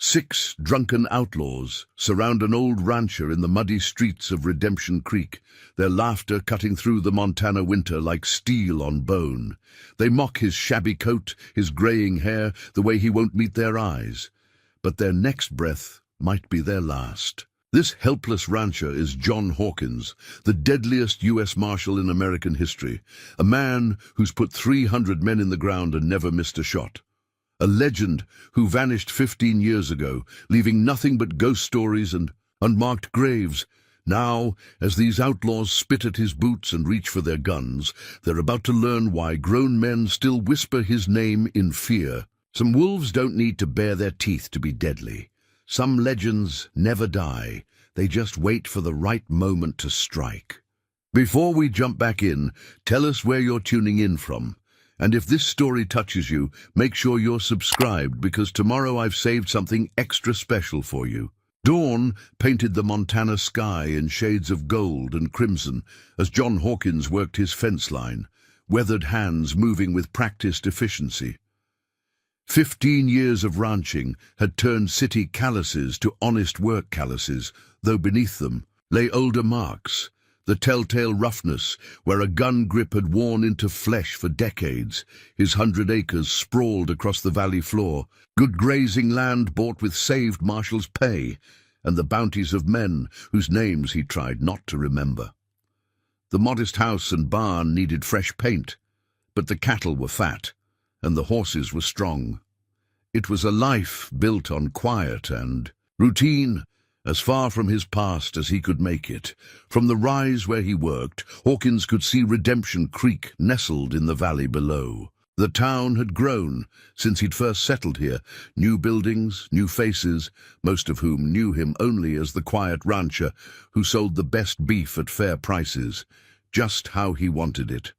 6 drunken outlaws surround an old rancher in the muddy streets of Redemption Creek, their laughter cutting through the Montana winter like steel on bone. They mock his shabby coat, his graying hair, the way he won't meet their eyes. But their next breath might be their last. This helpless rancher is John Hawkins, the deadliest U.S. Marshal in American history, a man who's put 300 men in the ground and never missed a shot. A legend who vanished 15 years ago, leaving nothing but ghost stories and unmarked graves. Now, as these outlaws spit at his boots and reach for their guns, they're about to learn why grown men still whisper his name in fear. Some wolves don't need to bare their teeth to be deadly. Some legends never die. They just wait for the right moment to strike. Before we jump back in, tell us where you're tuning in from. And if this story touches you, make sure you're subscribed, because tomorrow I've saved something extra special for you. Dawn painted the Montana sky in shades of gold and crimson as John Hawkins worked his fence line, weathered hands moving with practiced efficiency. 15 years of ranching had turned city calluses to honest work calluses, though beneath them lay older marks. The telltale roughness, where a gun grip had worn into flesh for decades. His 100 acres sprawled across the valley floor, good grazing land bought with saved Marshal's pay, and the bounties of men whose names he tried not to remember. The modest house and barn needed fresh paint, but the cattle were fat, and the horses were strong. It was a life built on quiet and routine, as far from his past as he could make it. From the rise where he worked, Hawkins could see Redemption Creek nestled in the valley below. The town had grown since he'd first settled here. New buildings, new faces, most of whom knew him only as the quiet rancher who sold the best beef at fair prices, just how he wanted it.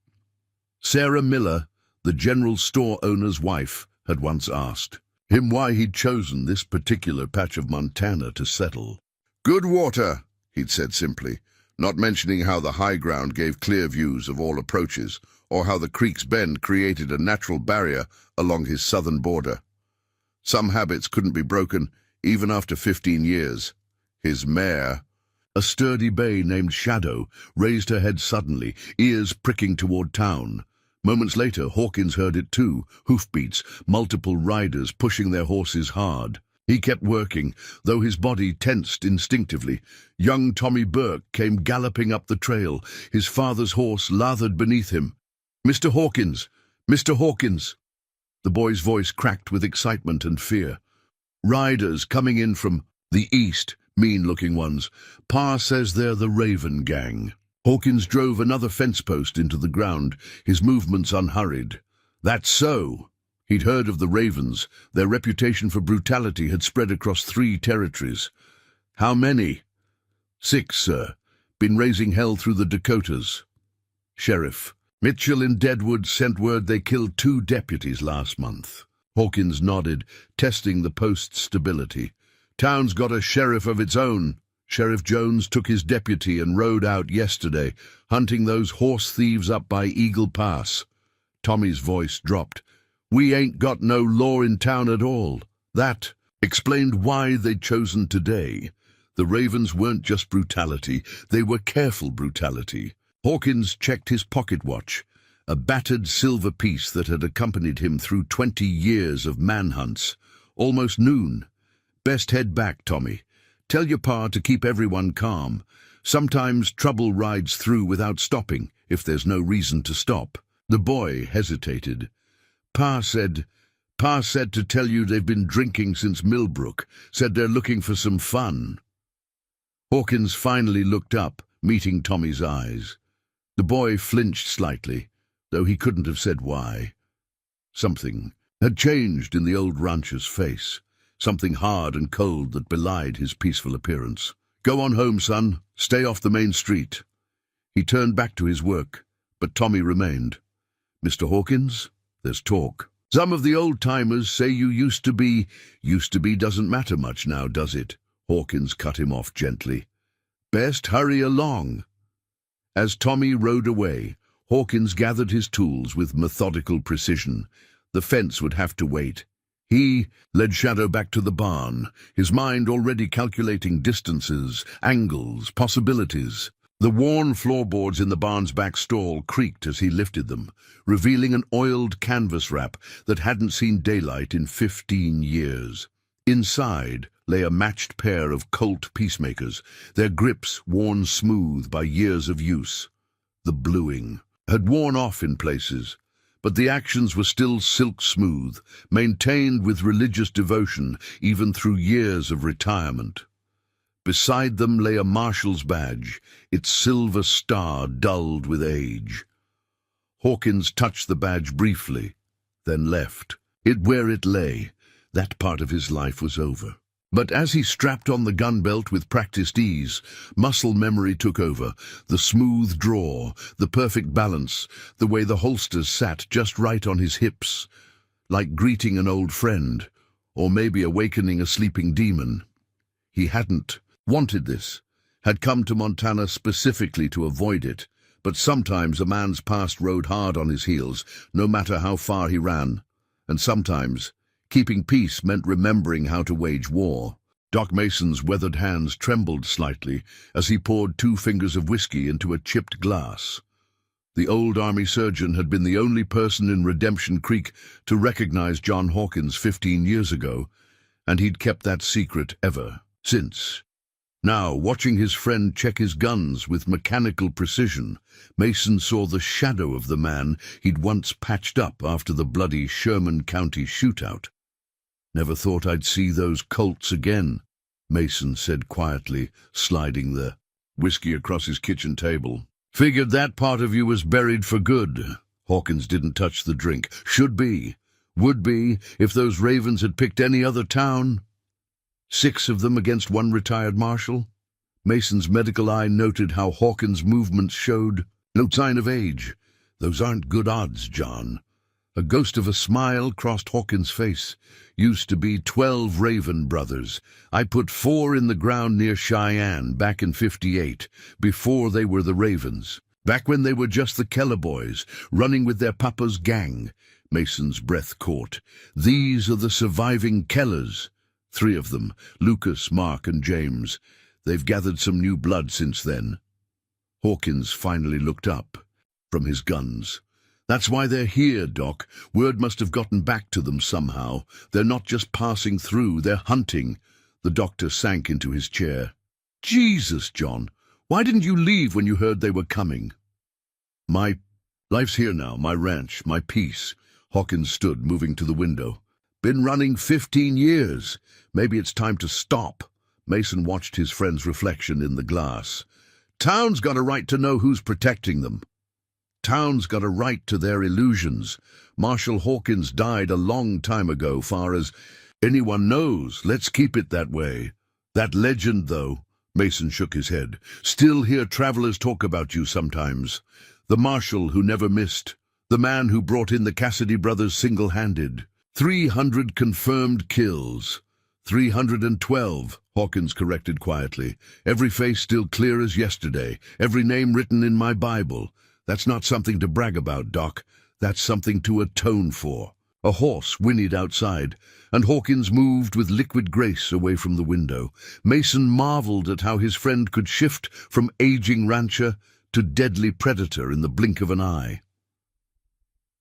Sarah Miller, the general store owner's wife, had once asked him why he'd chosen this particular patch of Montana to settle. "Good water," he'd said simply, not mentioning how the high ground gave clear views of all approaches, or how the creek's bend created a natural barrier along his southern border. Some habits couldn't be broken, even after 15 years. His mare, a sturdy bay named Shadow, raised her head suddenly, ears pricking toward town. Moments later, Hawkins heard it too, hoofbeats, multiple riders pushing their horses hard. He kept working, though his body tensed instinctively. Young Tommy Burke came galloping up the trail, his father's horse lathered beneath him. "Mr. Hawkins! Mr. Hawkins!" The boy's voice cracked with excitement and fear. "Riders coming in from the east, mean-looking ones. Pa says they're the Raven Gang." Hawkins drove another fence post into the ground, his movements unhurried. "That's so." He'd heard of the Ravens. Their reputation for brutality had spread across 3 territories. "How many?" "6, sir. Been raising hell through the Dakotas." "Sheriff Mitchell in Deadwood sent word they killed 2 deputies last month." Hawkins nodded, testing the post's stability. "Town's got a sheriff of its own. Sheriff Jones took his deputy and rode out yesterday, hunting those horse thieves up by Eagle Pass." Tommy's voice dropped. "We ain't got no law in town at all." That explained why they'd chosen today. The Ravens weren't just brutality, they were careful brutality. Hawkins checked his pocket watch, a battered silver piece that had accompanied him through 20 years of manhunts. Almost noon. "Best head back, Tommy. Tell your pa to keep everyone calm. Sometimes trouble rides through without stopping, if there's no reason to stop." The boy hesitated. Pa said to tell you they've been drinking since Millbrook, said they're looking for some fun." Hawkins finally looked up, meeting Tommy's eyes. The boy flinched slightly, though he couldn't have said why. Something had changed in the old rancher's face. Something hard and cold that belied his peaceful appearance. "Go on home, son. Stay off the main street." He turned back to his work, but Tommy remained. "Mr. Hawkins, there's talk. Some of the old-timers say you used to be. Used to be doesn't matter much now, does it?" Hawkins cut him off gently. "Best hurry along." As Tommy rode away, Hawkins gathered his tools with methodical precision. The fence would have to wait. He led Shadow back to the barn, his mind already calculating distances, angles, possibilities. The worn floorboards in the barn's back stall creaked as he lifted them, revealing an oiled canvas wrap that hadn't seen daylight in 15 years. Inside lay a matched pair of Colt peacemakers, their grips worn smooth by years of use. The bluing had worn off in places, but the actions were still silk smooth, maintained with religious devotion even through years of retirement. Beside them lay a Marshal's badge, its silver star dulled with age. Hawkins touched the badge briefly, then left. Where it lay, that part of his life was over. But as he strapped on the gun belt with practiced ease, muscle memory took over, the smooth draw, the perfect balance, the way the holsters sat just right on his hips, like greeting an old friend, or maybe awakening a sleeping demon. He hadn't wanted this, had come to Montana specifically to avoid it, but sometimes a man's past rode hard on his heels, no matter how far he ran, and sometimes keeping peace meant remembering how to wage war. Doc Mason's weathered hands trembled slightly as he poured 2 fingers of whiskey into a chipped glass. The old Army surgeon had been the only person in Redemption Creek to recognize John Hawkins 15 years ago, and he'd kept that secret ever since. Now, watching his friend check his guns with mechanical precision, Mason saw the shadow of the man he'd once patched up after the bloody Sherman County shootout. "Never thought I'd see those Colts again," Mason said quietly, sliding the whiskey across his kitchen table. "Figured that part of you was buried for good." Hawkins didn't touch the drink. "Should be. Would be, if those Ravens had picked any other town. 6 of them against 1 retired Marshal." Mason's medical eye noted how Hawkins' movements showed no sign of age. "Those aren't good odds, John." A ghost of a smile crossed Hawkins' face. "Used to be 12 Raven brothers. I put 4 in the ground near Cheyenne back in '58, before they were the Ravens. Back when they were just the Cowboys, running with their papa's gang." Mason's breath caught. "These are the surviving Kellers. 3 of them, Lucas, Mark, and James. They've gathered some new blood since then." Hawkins finally looked up from his guns. "That's why they're here, Doc. Word must have gotten back to them somehow. They're not just passing through, they're hunting." The doctor sank into his chair. "Jesus, John, why didn't you leave when you heard they were coming?" "My life's here now, my ranch, my peace." Hawkins stood, moving to the window. "Been running 15 years. Maybe it's time to stop." Mason watched his friend's reflection in the glass. "Town's got a right to know who's protecting them. Town's got a right to their illusions. Marshal Hawkins died a long time ago, far as anyone knows. Let's keep it that way. That legend, though," Mason shook his head, "still hear travelers talk about you sometimes. The Marshal who never missed. The man who brought in the Cassidy brothers single-handed. 300 confirmed kills." 312, Hawkins corrected quietly. "Every face still clear as yesterday, every name written in my Bible. That's not something to brag about, Doc. That's something to atone for." A horse whinnied outside, and Hawkins moved with liquid grace away from the window. Mason marveled at how his friend could shift from aging rancher to deadly predator in the blink of an eye.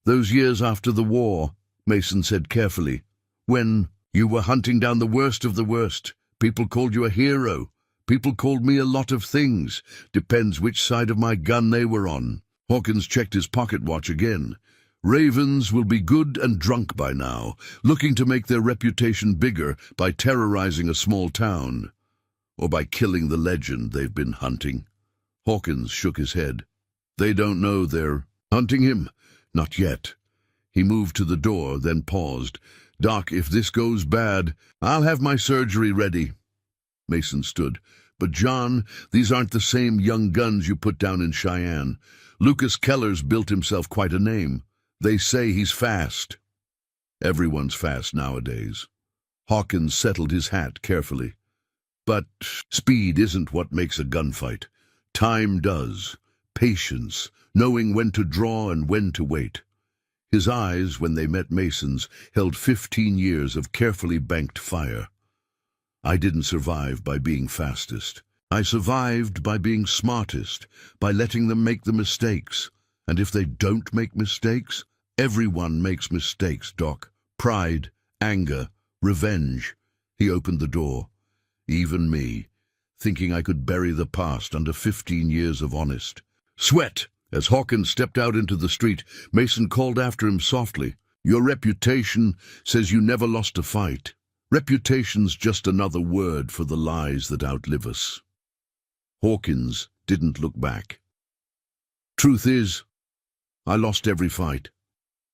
"Those years after the war," Mason said carefully, "when you were hunting down the worst of the worst, people called you a hero. People called me a lot of things. Depends which side of my gun they were on." Hawkins checked his pocket watch again. "Ravens will be good and drunk by now, looking to make their reputation bigger by terrorizing a small town, or by killing the legend they've been hunting." Hawkins shook his head. "They don't know they're hunting him. Not yet." He moved to the door, then paused. "Doc, if this goes bad, I'll have my surgery ready." Mason stood. "But John, these aren't the same young guns you put down in Cheyenne. Lucas Keller's built himself quite a name. They say he's fast." "Everyone's fast nowadays." Hawkins settled his hat carefully. "But speed isn't what makes a gunfight. Time does. Patience, knowing when to draw and when to wait." His eyes, when they met Mason's, held 15 years of carefully banked fire. I didn't survive by being fastest. I survived by being smartest, by letting them make the mistakes. And if they don't make mistakes, everyone makes mistakes, Doc. Pride, anger, revenge. He opened the door. Even me, thinking I could bury the past under 15 years of honest. Sweat! As Hawkins stepped out into the street, Mason called after him softly. Your reputation says you never lost a fight. Reputation's just another word for the lies that outlive us. Hawkins didn't look back. Truth is, I lost every fight.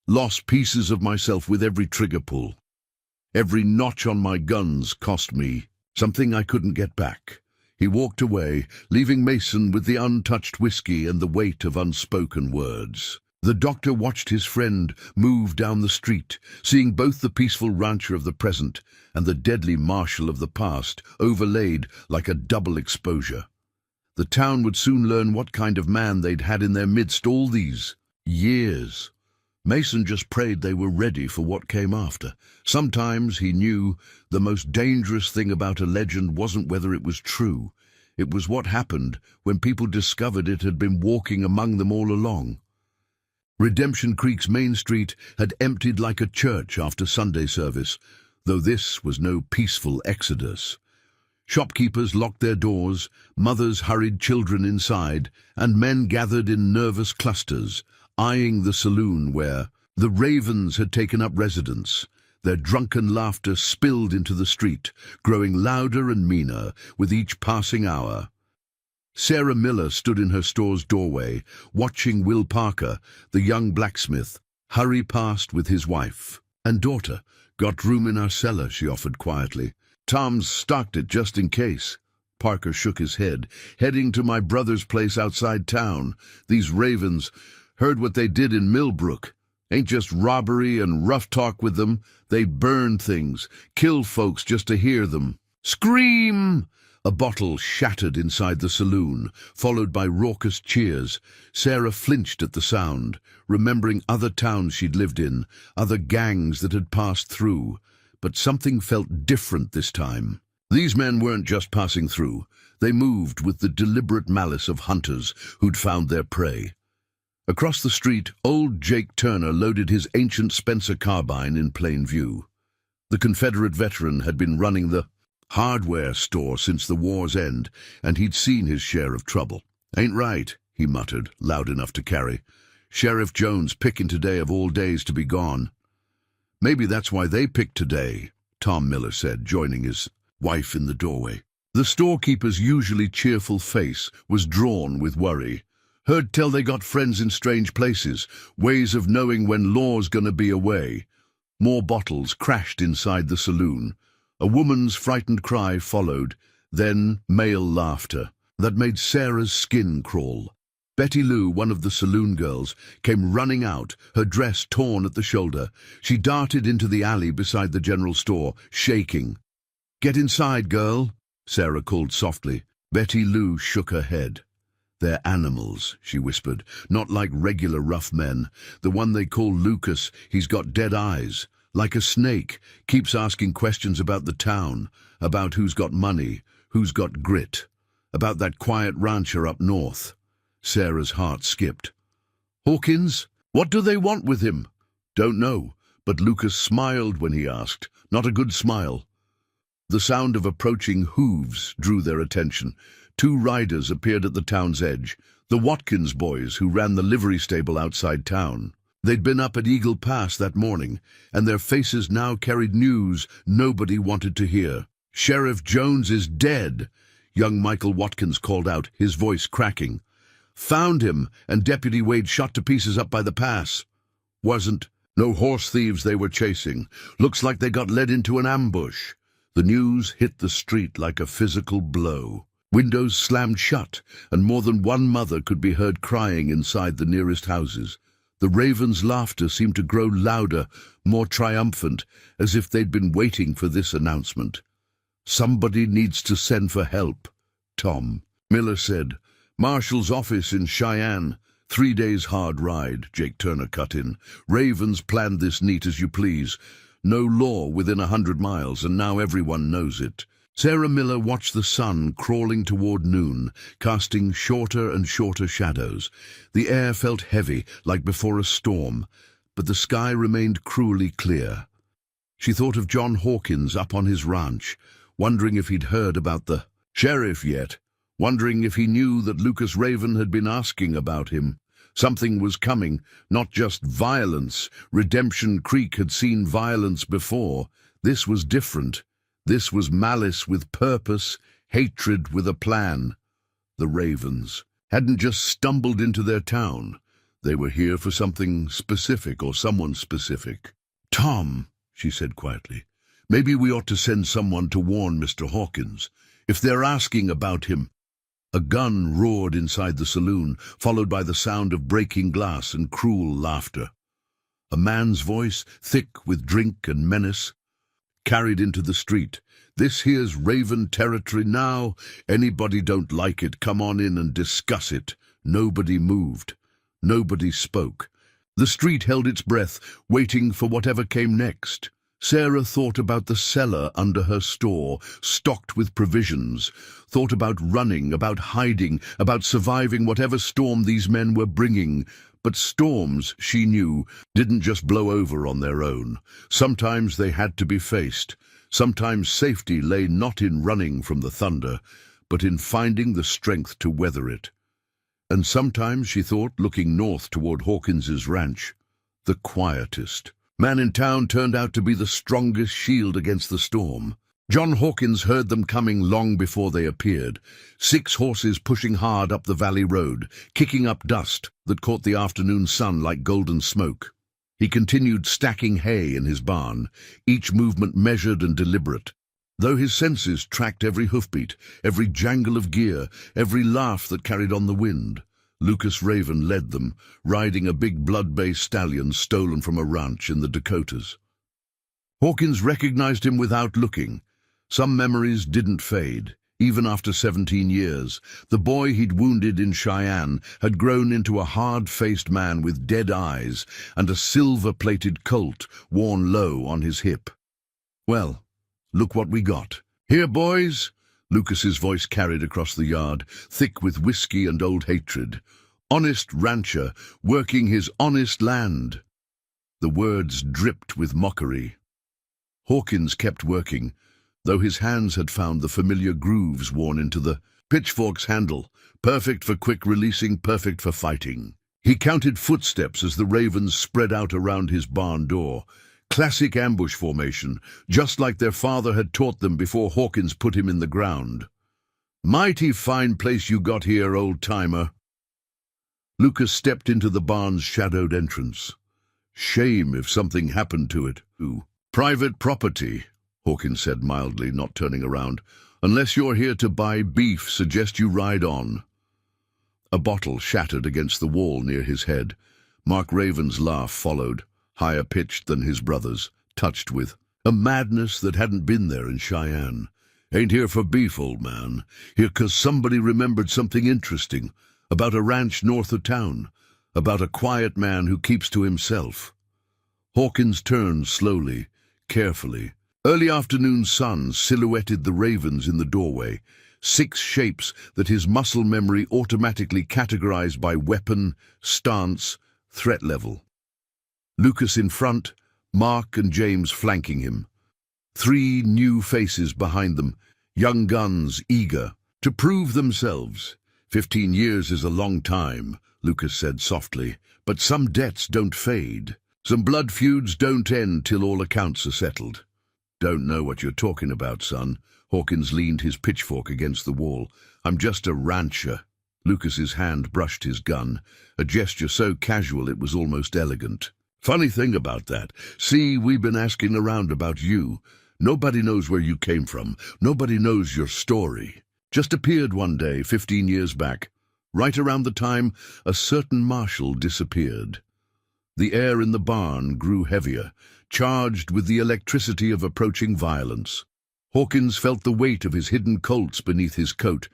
Lost pieces of myself with every trigger pull. Every notch on my guns cost me something I couldn't get back. He walked away, leaving Mason with the untouched whiskey and the weight of unspoken words. The doctor watched his friend move down the street, seeing both the peaceful rancher of the present and the deadly Marshal of the past overlaid like a double exposure. The town would soon learn what kind of man they'd had in their midst all these years. Mason just prayed they were ready for what came after. Sometimes he knew the most dangerous thing about a legend wasn't whether it was true. It was what happened when people discovered it had been walking among them all along. Redemption Creek's main street had emptied like a church after Sunday service, though this was no peaceful exodus. Shopkeepers locked their doors, mothers hurried children inside, and men gathered in nervous clusters, eyeing the saloon where the Ravens had taken up residence. Their drunken laughter spilled into the street, growing louder and meaner with each passing hour. Sarah Miller stood in her store's doorway, watching Will Parker, the young blacksmith, hurry past with his wife and daughter. Got room in our cellar, she offered quietly. Tom's stocked it just in case. Parker shook his head. Heading to my brother's place outside town. These Ravens heard what they did in Millbrook. Ain't just robbery and rough talk with them. They burn things, kill folks just to hear them. Scream! A bottle shattered inside the saloon, followed by raucous cheers. Sarah flinched at the sound, remembering other towns she'd lived in, other gangs that had passed through. But something felt different this time. These men weren't just passing through. They moved with the deliberate malice of hunters who'd found their prey. Across the street, old Jake Turner loaded his ancient Spencer carbine in plain view. The Confederate veteran had been running the hardware store since the war's end, and he'd seen his share of trouble. Ain't right, he muttered, loud enough to carry. Sheriff Jones picking today of all days to be gone. Maybe that's why they picked today, Tom Miller said, joining his wife in the doorway. The storekeeper's usually cheerful face was drawn with worry. Heard tell they got friends in strange places, ways of knowing when law's gonna be away. More bottles crashed inside the saloon. A woman's frightened cry followed, then male laughter that made Sarah's skin crawl. Betty Lou, one of the saloon girls, came running out, her dress torn at the shoulder. She darted into the alley beside the general store, shaking. "Get inside, girl," Sarah called softly. Betty Lou shook her head. "They're animals," she whispered, "not like regular rough men. The one they call Lucas, he's got dead eyes. Like a snake, keeps asking questions about the town, about who's got money, who's got grit, about that quiet rancher up north." Sarah's heart skipped. "Hawkins? What do they want with him?" "Don't know, but Lucas smiled when he asked. Not a good smile." The sound of approaching hooves drew their attention. 2 riders appeared at the town's edge, the Watkins boys who ran the livery stable outside town. They'd been up at Eagle Pass that morning, and their faces now carried news nobody wanted to hear. "Sheriff Jones is dead," young Michael Watkins called out, his voice cracking. "Found him, and Deputy Wade shot to pieces up by the pass. Wasn't no horse thieves they were chasing. Looks like they got led into an ambush." The news hit the street like a physical blow. Windows slammed shut, and more than one mother could be heard crying inside the nearest houses. The Ravens' laughter seemed to grow louder, more triumphant, as if they'd been waiting for this announcement. "Somebody needs to send for help," Tom Miller said. "Marshal's office in Cheyenne. 3 days hard ride, Jake Turner cut in. Ravens planned this neat as you please. No law within 100 miles, and now everyone knows it. Sarah Miller watched the sun crawling toward noon, casting shorter and shorter shadows. The air felt heavy, like before a storm, but the sky remained cruelly clear. She thought of John Hawkins up on his ranch, wondering if he'd heard about the sheriff yet, wondering if he knew that Lucas Raven had been asking about him. Something was coming, not just violence. Redemption Creek had seen violence before. This was different. This was malice with purpose, hatred with a plan. The Ravens hadn't just stumbled into their town. They were here for something specific or someone specific. "Tom," she said quietly, "maybe we ought to send someone to warn Mr. Hawkins. If they're asking about him." A gun roared inside the saloon, followed by the sound of breaking glass and cruel laughter. A man's voice, thick with drink and menace, carried into the street. "This here's Raven territory now. Anybody don't like it, come on in and discuss it." Nobody moved. Nobody spoke. The street held its breath, waiting for whatever came next. Sarah thought about the cellar under her store, stocked with provisions, thought about running, about hiding, about surviving whatever storm these men were bringing. But storms, she knew, didn't just blow over on their own. Sometimes they had to be faced. Sometimes safety lay not in running from the thunder, but in finding the strength to weather it. And sometimes, she thought, looking north toward Hawkins's ranch, the quietest man in town turned out to be the strongest shield against the storm. John Hawkins heard them coming long before they appeared. 6 horses pushing hard up the valley road, kicking up dust that caught the afternoon sun like golden smoke. He continued stacking hay in his barn, each movement measured and deliberate. Though his senses tracked every hoofbeat, every jangle of gear, every laugh that carried on the wind, Lucas Raven led them, riding a big blood-bay stallion stolen from a ranch in the Dakotas. Hawkins recognized him without looking. Some memories didn't fade, even after 17 years. The boy he'd wounded in Cheyenne had grown into a hard-faced man with dead eyes and a silver-plated colt worn low on his hip. "Well, look what we got. Here, boys," Lucas's voice carried across the yard, thick with whiskey and old hatred. "Honest rancher, working his honest land." The words dripped with mockery. Hawkins kept working, though his hands had found the familiar grooves worn into the pitchfork's handle, perfect for quick releasing, perfect for fighting. He counted footsteps as the ravens spread out around his barn door. Classic ambush formation, just like their father had taught them before Hawkins put him in the ground. "Mighty fine place you got here, old-timer." Lucas stepped into the barn's shadowed entrance. "Shame if something happened to it." "Private property," Hawkins said mildly, not turning around. "Unless you're here to buy beef, suggest you ride on." A bottle shattered against the wall near his head. Mark Raven's laugh followed, higher pitched than his brother's, touched with a madness that hadn't been there in Cheyenne. "Ain't here for beef, old man. Here 'cause somebody remembered something interesting, about a ranch north of town, about a quiet man who keeps to himself." Hawkins turned slowly, carefully. Early afternoon sun silhouetted the ravens in the doorway, 6 shapes that his muscle memory automatically categorized by weapon, stance, threat level. Lucas in front, Mark and James flanking him. 3 new faces behind them, young guns eager to prove themselves. 15 years is a long time," Lucas said softly, "but some debts don't fade. Some blood feuds don't end till all accounts are settled." "Don't know what you're talking about, son." Hawkins leaned his pitchfork against the wall. "I'm just a rancher." Lucas's hand brushed his gun, a gesture so casual it was almost elegant. "Funny thing about that. See, we've been asking around about you. Nobody knows where you came from. Nobody knows your story. Just appeared one day 15 years back, right around the time a certain Marshal disappeared." The air in the barn grew heavier, charged with the electricity of approaching violence. Hawkins felt the weight of his hidden Colts beneath his coat,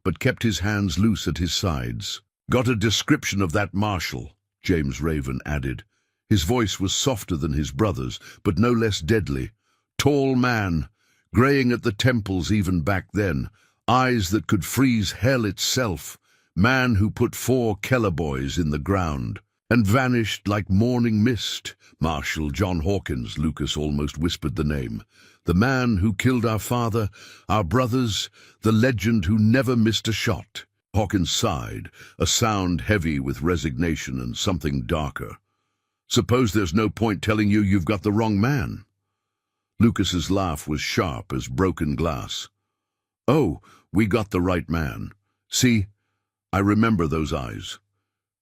but kept his hands loose at his sides. Got a description of that Marshal, James Raven added. His voice was softer than his brother's, but no less deadly. Tall man, greying at the temples even back then, eyes that could freeze hell itself, man who put 4 Cowboys in the ground, and vanished like morning mist. Marshal John Hawkins, Lucas almost whispered the name. The man who killed our father, our brothers, the legend who never missed a shot. Hawkins sighed, a sound heavy with resignation and something darker. Suppose there's no point telling you you've got the wrong man. Lucas's laugh was sharp as broken glass. Oh, we got the right man. See, I remember those eyes.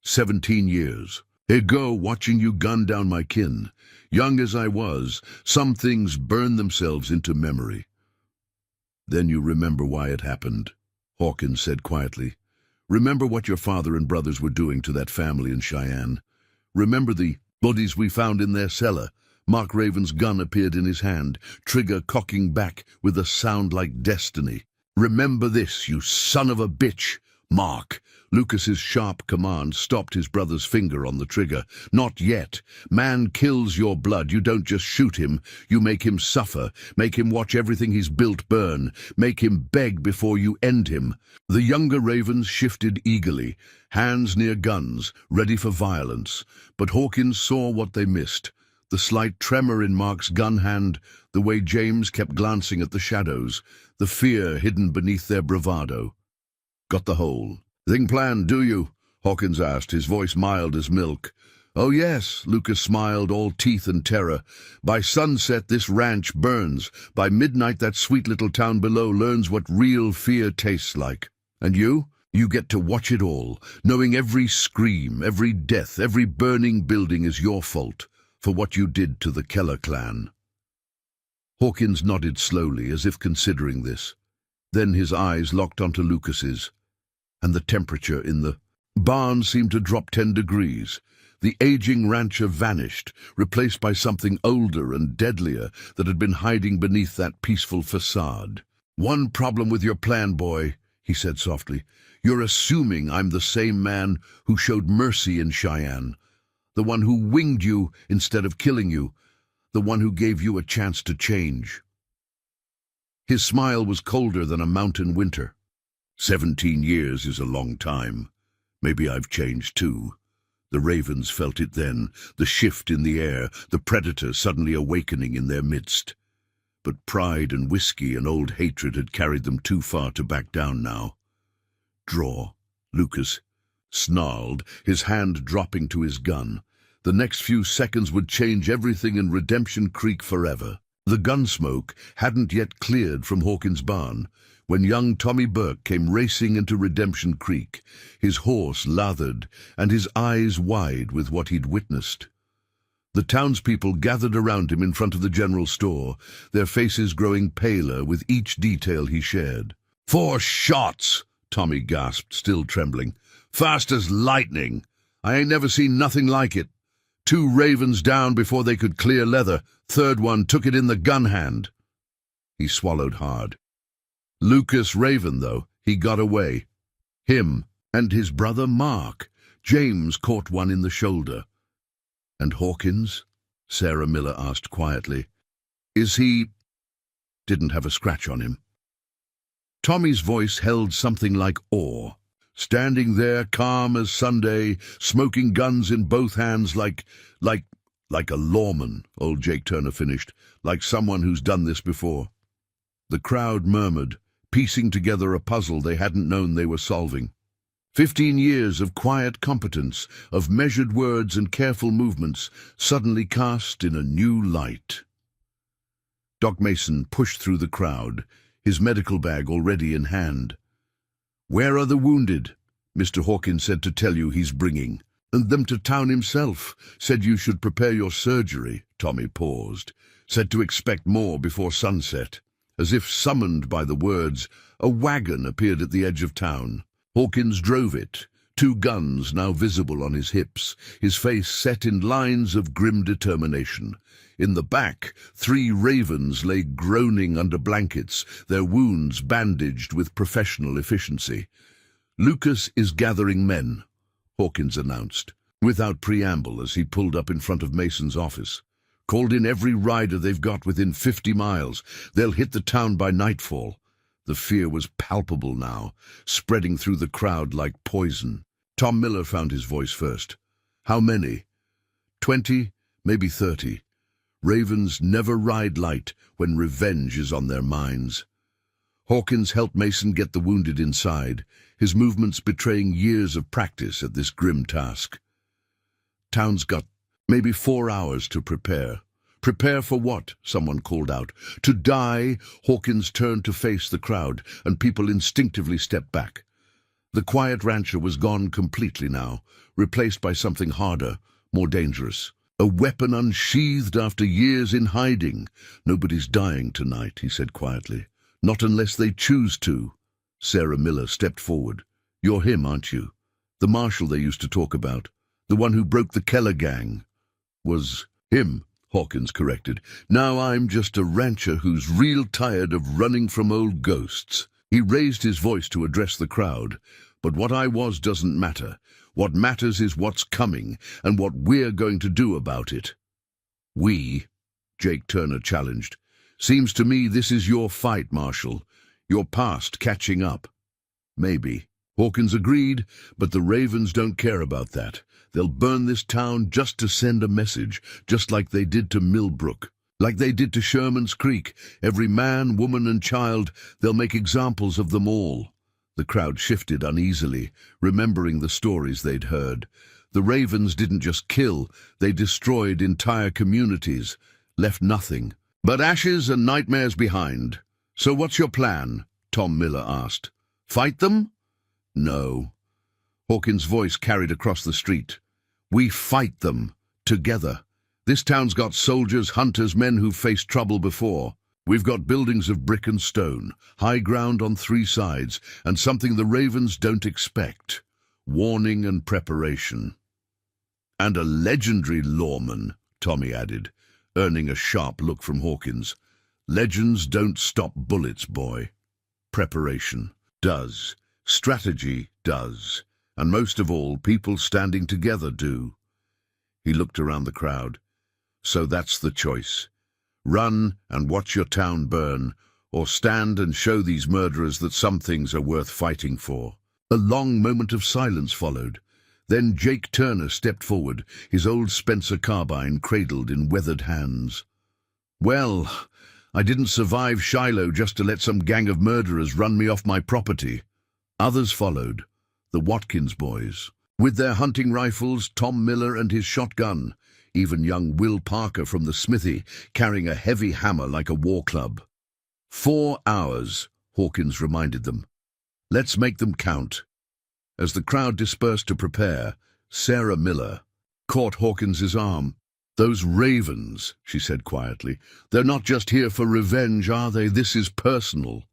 17 years ago, watching you gun down my kin. Young as I was, some things burn themselves into memory. Then you remember why it happened, Hawkins said quietly. Remember what your father and brothers were doing to that family in Cheyenne. Remember the bodies we found in their cellar. Mark Raven's gun appeared in his hand, trigger cocking back with a sound like destiny. Remember this, you son of a bitch, Mark. Lucas's sharp command stopped his brother's finger on the trigger. Not yet. Man kills your blood. You don't just shoot him. You make him suffer. Make him watch everything he's built burn. Make him beg before you end him. The younger Ravens shifted eagerly, hands near guns, ready for violence. But Hawkins saw what they missed. The slight tremor in Mark's gun hand, the way James kept glancing at the shadows, the fear hidden beneath their bravado. Got the whole thing planned, do you? Hawkins asked, his voice mild as milk. Oh yes, Lucas smiled, all teeth and terror. By sunset this ranch burns. By midnight that sweet little town below learns what real fear tastes like. And you? You get to watch it all, knowing every scream, every death, every burning building is your fault for what you did to the Keller clan. Hawkins nodded slowly, as if considering this. Then his eyes locked onto Lucas's, and the temperature in the barn seemed to drop 10 degrees. The aging rancher vanished, replaced by something older and deadlier that had been hiding beneath that peaceful facade. One problem with your plan, boy, he said softly. You're assuming I'm the same man who showed mercy in Cheyenne, the one who winged you instead of killing you, the one who gave you a chance to change. His smile was colder than a mountain winter. 17 years is a long time. Maybe I've changed too. The Ravens felt it then, the shift in the air, the predator suddenly awakening in their midst. But pride and whiskey and old hatred had carried them too far to back down now. Draw, Lucas snarled, his hand dropping to his gun. The next few seconds would change everything in Redemption Creek forever. The gun smoke hadn't yet cleared from Hawkins' barn when young Tommy Burke came racing into Redemption Creek, his horse lathered and his eyes wide with what he'd witnessed. The townspeople gathered around him in front of the general store, their faces growing paler with each detail he shared. 4 shots, Tommy gasped, still trembling. Fast as lightning. I ain't never seen nothing like it. 2 Ravens down before they could clear leather. Third one took it in the gun hand. He swallowed hard. Lucas Raven, though, he got away. Him and his brother Mark. James caught one in the shoulder. And Hawkins? Sarah Miller asked quietly. Is he... Didn't have a scratch on him. Tommy's voice held something like awe. Standing there, calm as Sunday, smoking guns in both hands like a lawman, old Jake Turner finished, like someone who's done this before. The crowd murmured, piecing together a puzzle they hadn't known they were solving. 15 years of quiet competence, of measured words and careful movements, suddenly cast in a new light. Doc Mason pushed through the crowd, his medical bag already in hand. Where are the wounded? Mr. Hawkins said to tell you he's bringing. And them to town himself. Said you should prepare your surgery. Tommy paused. Said to expect more before sunset. As if summoned by the words, a wagon appeared at the edge of town. Hawkins drove it, 2 guns now visible on his hips, his face set in lines of grim determination. In the back, 3 Ravens lay groaning under blankets, their wounds bandaged with professional efficiency. Lucas is gathering men, Hawkins announced, without preamble as he pulled up in front of Mason's office. "Called in every rider they've got within 50 miles. They'll hit the town by nightfall." The fear was palpable now, spreading through the crowd like poison. Tom Miller found his voice first. "How many?" 20, maybe 30. Ravens never ride light when revenge is on their minds. Hawkins helped Mason get the wounded inside, his movements betraying years of practice at this grim task. "Town's got maybe 4 hours to prepare." "Prepare for what?" someone called out. "To die." Hawkins turned to face the crowd, and people instinctively stepped back. The quiet rancher was gone completely now, replaced by something harder, more dangerous. A weapon unsheathed after years in hiding. "Nobody's dying tonight," he said quietly. "Not unless they choose to." Sarah Miller stepped forward. "You're him, aren't you? The Marshal they used to talk about. The one who broke the Keller gang." "Was him," Hawkins corrected. "Now I'm just a rancher who's real tired of running from old ghosts." He raised his voice to address the crowd. "But what I was doesn't matter. What matters is what's coming, and what we're going to do about it." "We?" Jake Turner challenged. "Seems to me this is your fight, Marshal. Your past catching up." "Maybe." Hawkins agreed, but the Ravens don't care about that. They'll burn this town just to send a message, just like they did to Millbrook, like they did to Sherman's Creek. Every man, woman, and child, they'll make examples of them all. The crowd shifted uneasily, remembering the stories they'd heard. The Ravens didn't just kill, they destroyed entire communities, left nothing but ashes and nightmares behind. "So what's your plan?" Tom Miller asked. "Fight them?" "No." Hawkins' voice carried across the street. "We fight them, together. This town's got soldiers, hunters, men who've faced trouble before. We've got buildings of brick and stone, high ground on 3 sides, and something the Ravens don't expect: warning and preparation." "And a legendary lawman," Tommy added, earning a sharp look from Hawkins. "Legends don't stop bullets, boy. Preparation does. Strategy does. And most of all, people standing together do." He looked around the crowd. "So that's the choice. Run and watch your town burn, or stand and show these murderers that some things are worth fighting for." A long moment of silence followed. Then Jake Turner stepped forward, his old Spencer carbine cradled in weathered hands. "Well, I didn't survive Shiloh just to let some gang of murderers run me off my property." Others followed, the Watkins boys, with their hunting rifles, Tom Miller and his shotgun, even young Will Parker from the smithy, carrying a heavy hammer like a war club. 4 hours, Hawkins reminded them. "Let's make them count." As the crowd dispersed to prepare, Sarah Miller caught Hawkins's arm. "Those Ravens," she said quietly, "they're not just here for revenge, are they? This is personal."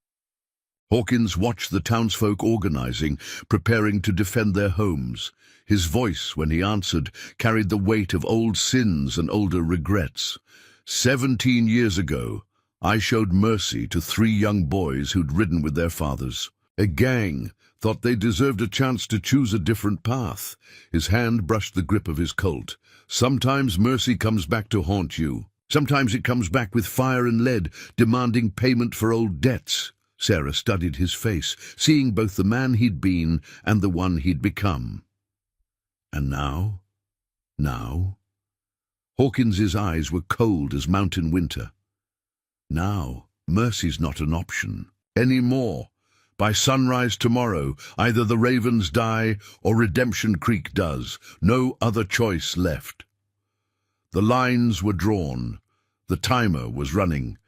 Hawkins watched the townsfolk organizing, preparing to defend their homes. His voice, when he answered, carried the weight of old sins and older regrets. 17 years ago, I showed mercy to 3 young boys who'd ridden with their fathers. A gang thought they deserved a chance to choose a different path." His hand brushed the grip of his Colt. "Sometimes mercy comes back to haunt you. Sometimes it comes back with fire and lead, demanding payment for old debts." Sarah studied his face, seeing both the man he'd been and the one he'd become. "And now?" "Now?" Hawkins's eyes were cold as mountain winter. "Now, mercy's not an option anymore. By sunrise tomorrow, either the Ravens die or Redemption Creek does. No other choice left." The lines were drawn. The timer was running.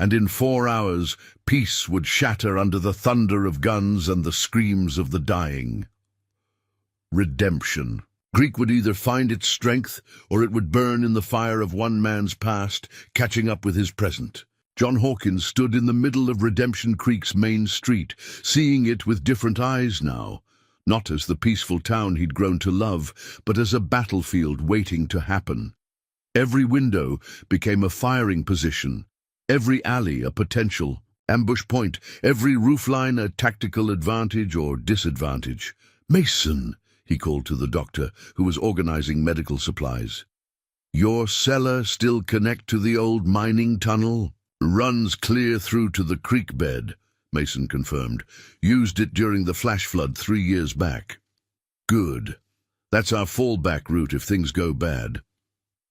And in 4 hours, peace would shatter under the thunder of guns and the screams of the dying. Redemption. Creek would either find its strength, or it would burn in the fire of one man's past, catching up with his present. John Hawkins stood in the middle of Redemption Creek's main street, seeing it with different eyes now, not as the peaceful town he'd grown to love, but as a battlefield waiting to happen. Every window became a firing position, every alley a potential ambush point, every roofline a tactical advantage or disadvantage. "Mason!" he called to the doctor, who was organizing medical supplies. Your cellar still connect to the old mining tunnel? Runs clear through to the creek bed, Mason confirmed. Used it during the flash flood 3 years back. Good. That's our fallback route if things go bad.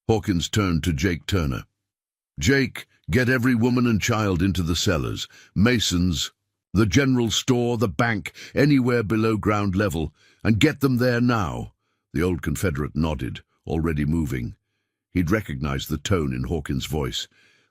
Hawkins turned to Jake Turner. Jake, get every woman and child into the cellars. Mason's, the general store, the bank, anywhere below ground level, and get them there now. The old Confederate nodded, already moving. He'd recognized the tone in Hawkins' voice,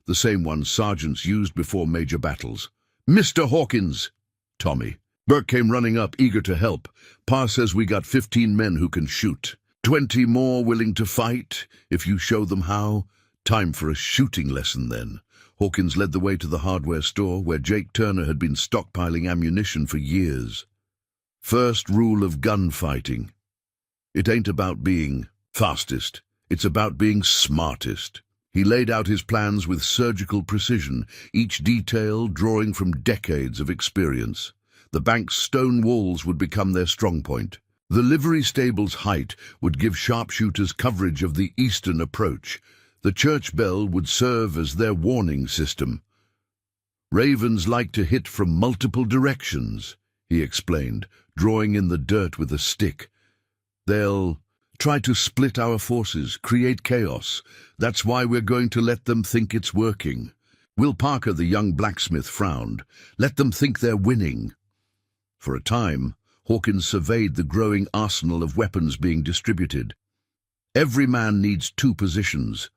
the same one sergeants used before major battles. Mr. Hawkins! Tommy. Burke came running up, eager to help. Pa says we got 15 men who can shoot. 20 more willing to fight, if you show them how. Time for a shooting lesson then. Hawkins led the way to the hardware store, where Jake Turner had been stockpiling ammunition for years. First rule of gunfighting. It ain't about being fastest. It's about being smartest. He laid out his plans with surgical precision, each detail drawing from decades of experience. The bank's stone walls would become their strong point. The livery stable's height would give sharpshooters coverage of the eastern approach. The church bell would serve as their warning system. Ravens like to hit from multiple directions, he explained, drawing in the dirt with a stick. They'll try to split our forces, create chaos. That's why we're going to let them think it's working. Will Parker, the young blacksmith, frowned. Let them think they're winning. For a time, Hawkins surveyed the growing arsenal of weapons being distributed. Every man needs 2 positions.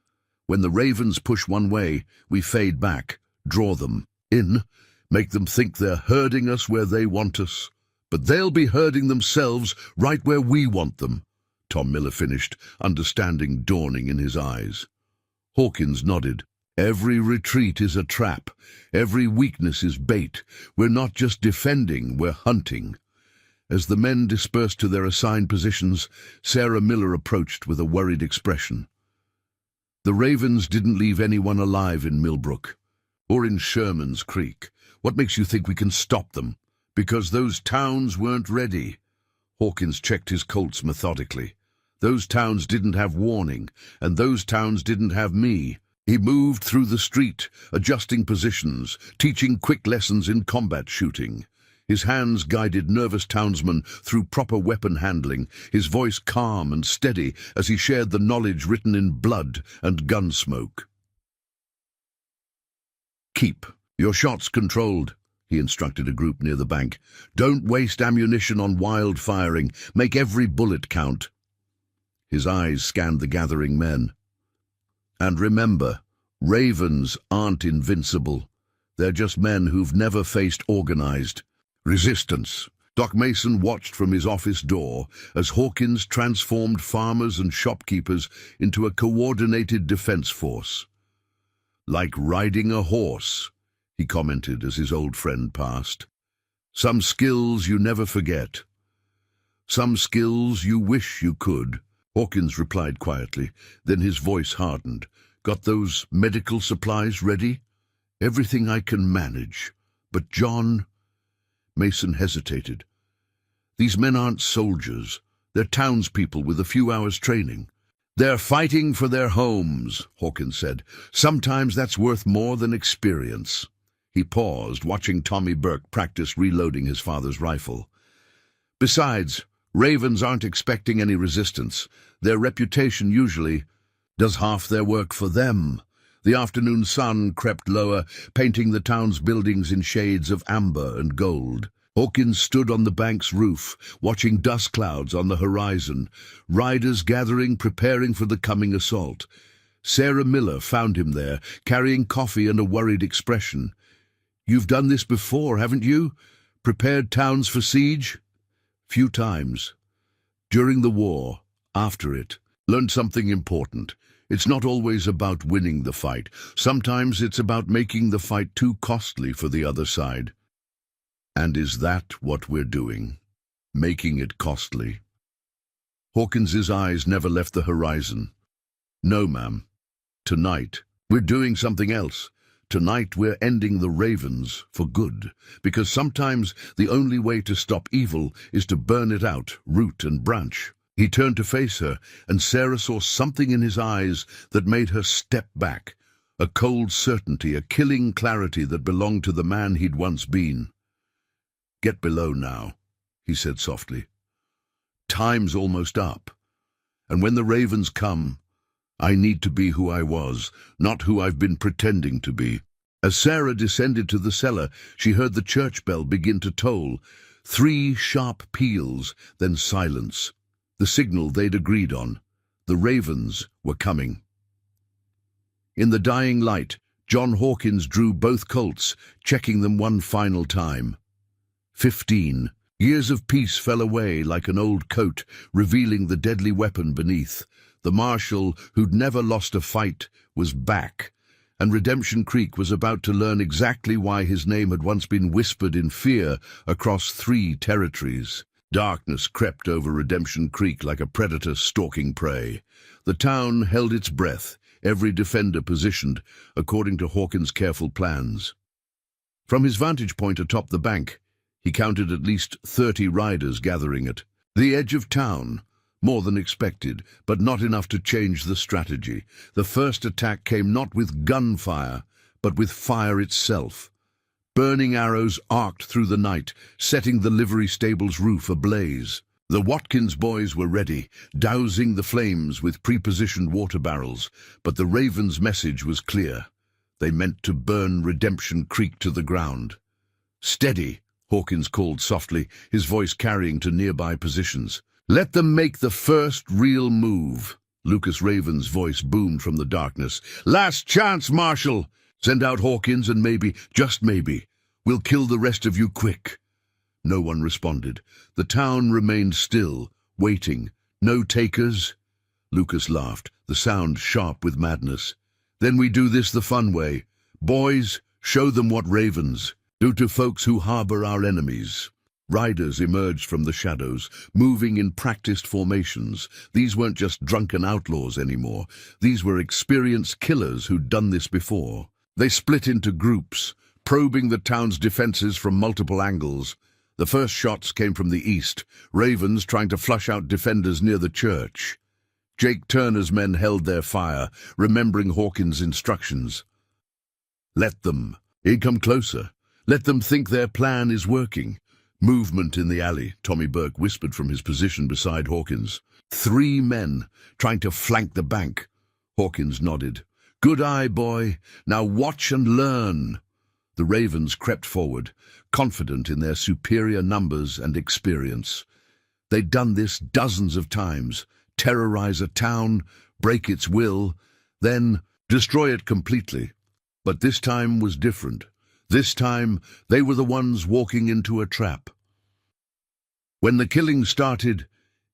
When the Ravens push one way, we fade back, draw them in, make them think they're herding us where they want us. But they'll be herding themselves right where we want them, Tom Miller finished, understanding dawning in his eyes. Hawkins nodded. Every retreat is a trap. Every weakness is bait. We're not just defending, we're hunting. As the men dispersed to their assigned positions, Sarah Miller approached with a worried expression. The Ravens didn't leave anyone alive in Millbrook or in Sherman's Creek. What makes you think we can stop them? Because those towns weren't ready. Hawkins checked his Colts methodically. Those towns didn't have warning, and those towns didn't have me. He moved through the street, adjusting positions, teaching quick lessons in combat shooting. His hands guided nervous townsmen through proper weapon handling, his voice calm and steady as he shared the knowledge written in blood and gun smoke. Keep your shots controlled, he instructed a group near the bank. Don't waste ammunition on wild firing. Make every bullet count. His eyes scanned the gathering men. And remember, Ravens aren't invincible. They're just men who've never faced organized resistance. Doc Mason watched from his office door as Hawkins transformed farmers and shopkeepers into a coordinated defense force. Like riding a horse, he commented as his old friend passed. Some skills you never forget. Some skills you wish you could. Hawkins replied quietly, then his voice hardened. Got those medical supplies ready? Everything I can manage. But John... Mason hesitated. These men aren't soldiers. They're townspeople with a few hours training. They're fighting for their homes, Hawkins said. Sometimes that's worth more than experience. He paused, watching Tommy Burke practice reloading his father's rifle. Besides, Ravens aren't expecting any resistance. Their reputation usually does half their work for them. The afternoon sun crept lower, painting the town's buildings in shades of amber and gold. Hawkins stood on the bank's roof, watching dust clouds on the horizon, riders gathering, preparing for the coming assault. Sarah Miller found him there, carrying coffee and a worried expression. You've done this before, haven't you? Prepared towns for siege? Few times. During the war, after it, learned something important. It's not always about winning the fight. Sometimes it's about making the fight too costly for the other side. And is that what we're doing? Making it costly? Hawkins's eyes never left the horizon. No, ma'am. Tonight, we're doing something else. Tonight we're ending the ravens for good, because sometimes the only way to stop evil is to burn it out, root and branch. He turned to face her, and Sarah saw something in his eyes that made her step back. A cold certainty, a killing clarity that belonged to the man he'd once been. "Get below now," he said softly. "Time's almost up. And when the ravens come, I need to be who I was, not who I've been pretending to be." As Sarah descended to the cellar, she heard the church bell begin to toll. 3 sharp peals, then silence. The signal they'd agreed on. The ravens were coming. In the dying light, John Hawkins drew both Colts, checking them one final time. 15. Years of peace fell away like an old coat, revealing the deadly weapon beneath. The Marshal, who'd never lost a fight, was back, and Redemption Creek was about to learn exactly why his name had once been whispered in fear across 3 territories. Darkness crept over Redemption Creek like a predator stalking prey. The town held its breath, every defender positioned according to Hawkins' careful plans. From his vantage point atop the bank, he counted at least 30 riders gathering at the edge of town. More than expected, but not enough to change the strategy. The first attack came not with gunfire, but with fire itself. Burning arrows arced through the night, setting the livery stable's roof ablaze. The Watkins boys were ready, dousing the flames with prepositioned water barrels, but the Ravens' message was clear. They meant to burn Redemption Creek to the ground. "Steady," Hawkins called softly, his voice carrying to nearby positions. "Let them make the first real move." Lucas Raven's voice boomed from the darkness. "Last chance, Marshal! Send out Hawkins and maybe, just maybe, we'll kill the rest of you quick." No one responded. The town remained still, waiting. "No takers?" Lucas laughed, the sound sharp with madness. "Then we do this the fun way. Boys, show them what ravens do to folks who harbor our enemies." Riders emerged from the shadows, moving in practiced formations. These weren't just drunken outlaws anymore. These were experienced killers who'd done this before. They split into groups, probing the town's defenses from multiple angles. The first shots came from the east, ravens trying to flush out defenders near the church. Jake Turner's men held their fire, remembering Hawkins' instructions. "Let them. He'd come closer. Let them think their plan is working." Movement in the alley, Tommy Burke whispered from his position beside Hawkins. 3 men trying to flank the bank. Hawkins nodded. "Good eye, boy. Now watch and learn." The Ravens crept forward, confident in their superior numbers and experience. They'd done this dozens of times. Terrorize a town, break its will, then destroy it completely. But this time was different. This time, they were the ones walking into a trap. When the killing started,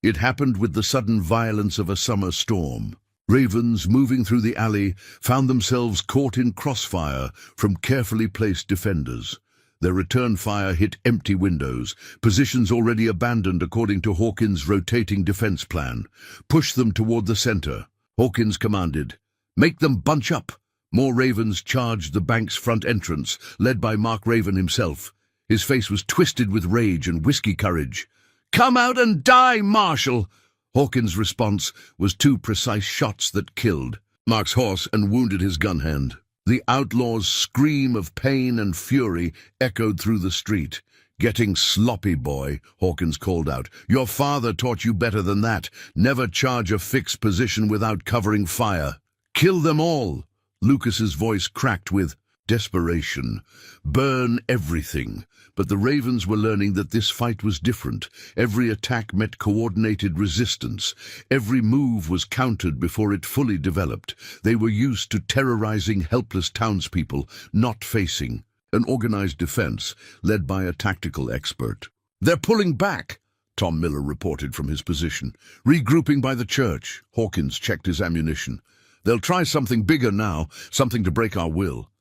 it happened with the sudden violence of a summer storm. Ravens, moving through the alley, found themselves caught in crossfire from carefully placed defenders. Their return fire hit empty windows, positions already abandoned according to Hawkins' rotating defense plan. "Push them toward the center," Hawkins commanded. "Make them bunch up." More Ravens charged the bank's front entrance, led by Mark Raven himself. His face was twisted with rage and whiskey courage. "Come out and die, Marshal!" Hawkins' response was 2 precise shots that killed Mark's horse and wounded his gun hand. The outlaw's scream of pain and fury echoed through the street. "Getting sloppy, boy," Hawkins called out. "Your father taught you better than that. Never charge a fixed position without covering fire." "Kill them all!" Lucas's voice cracked with desperation. "Burn everything." But the Ravens were learning that this fight was different. Every attack met coordinated resistance. Every move was countered before it fully developed. They were used to terrorizing helpless townspeople, not facing an organized defense led by a tactical expert. "They're pulling back," Tom Miller reported from his position. "Regrouping by the church." Hawkins checked his ammunition. "They'll try something bigger now, something to break our will."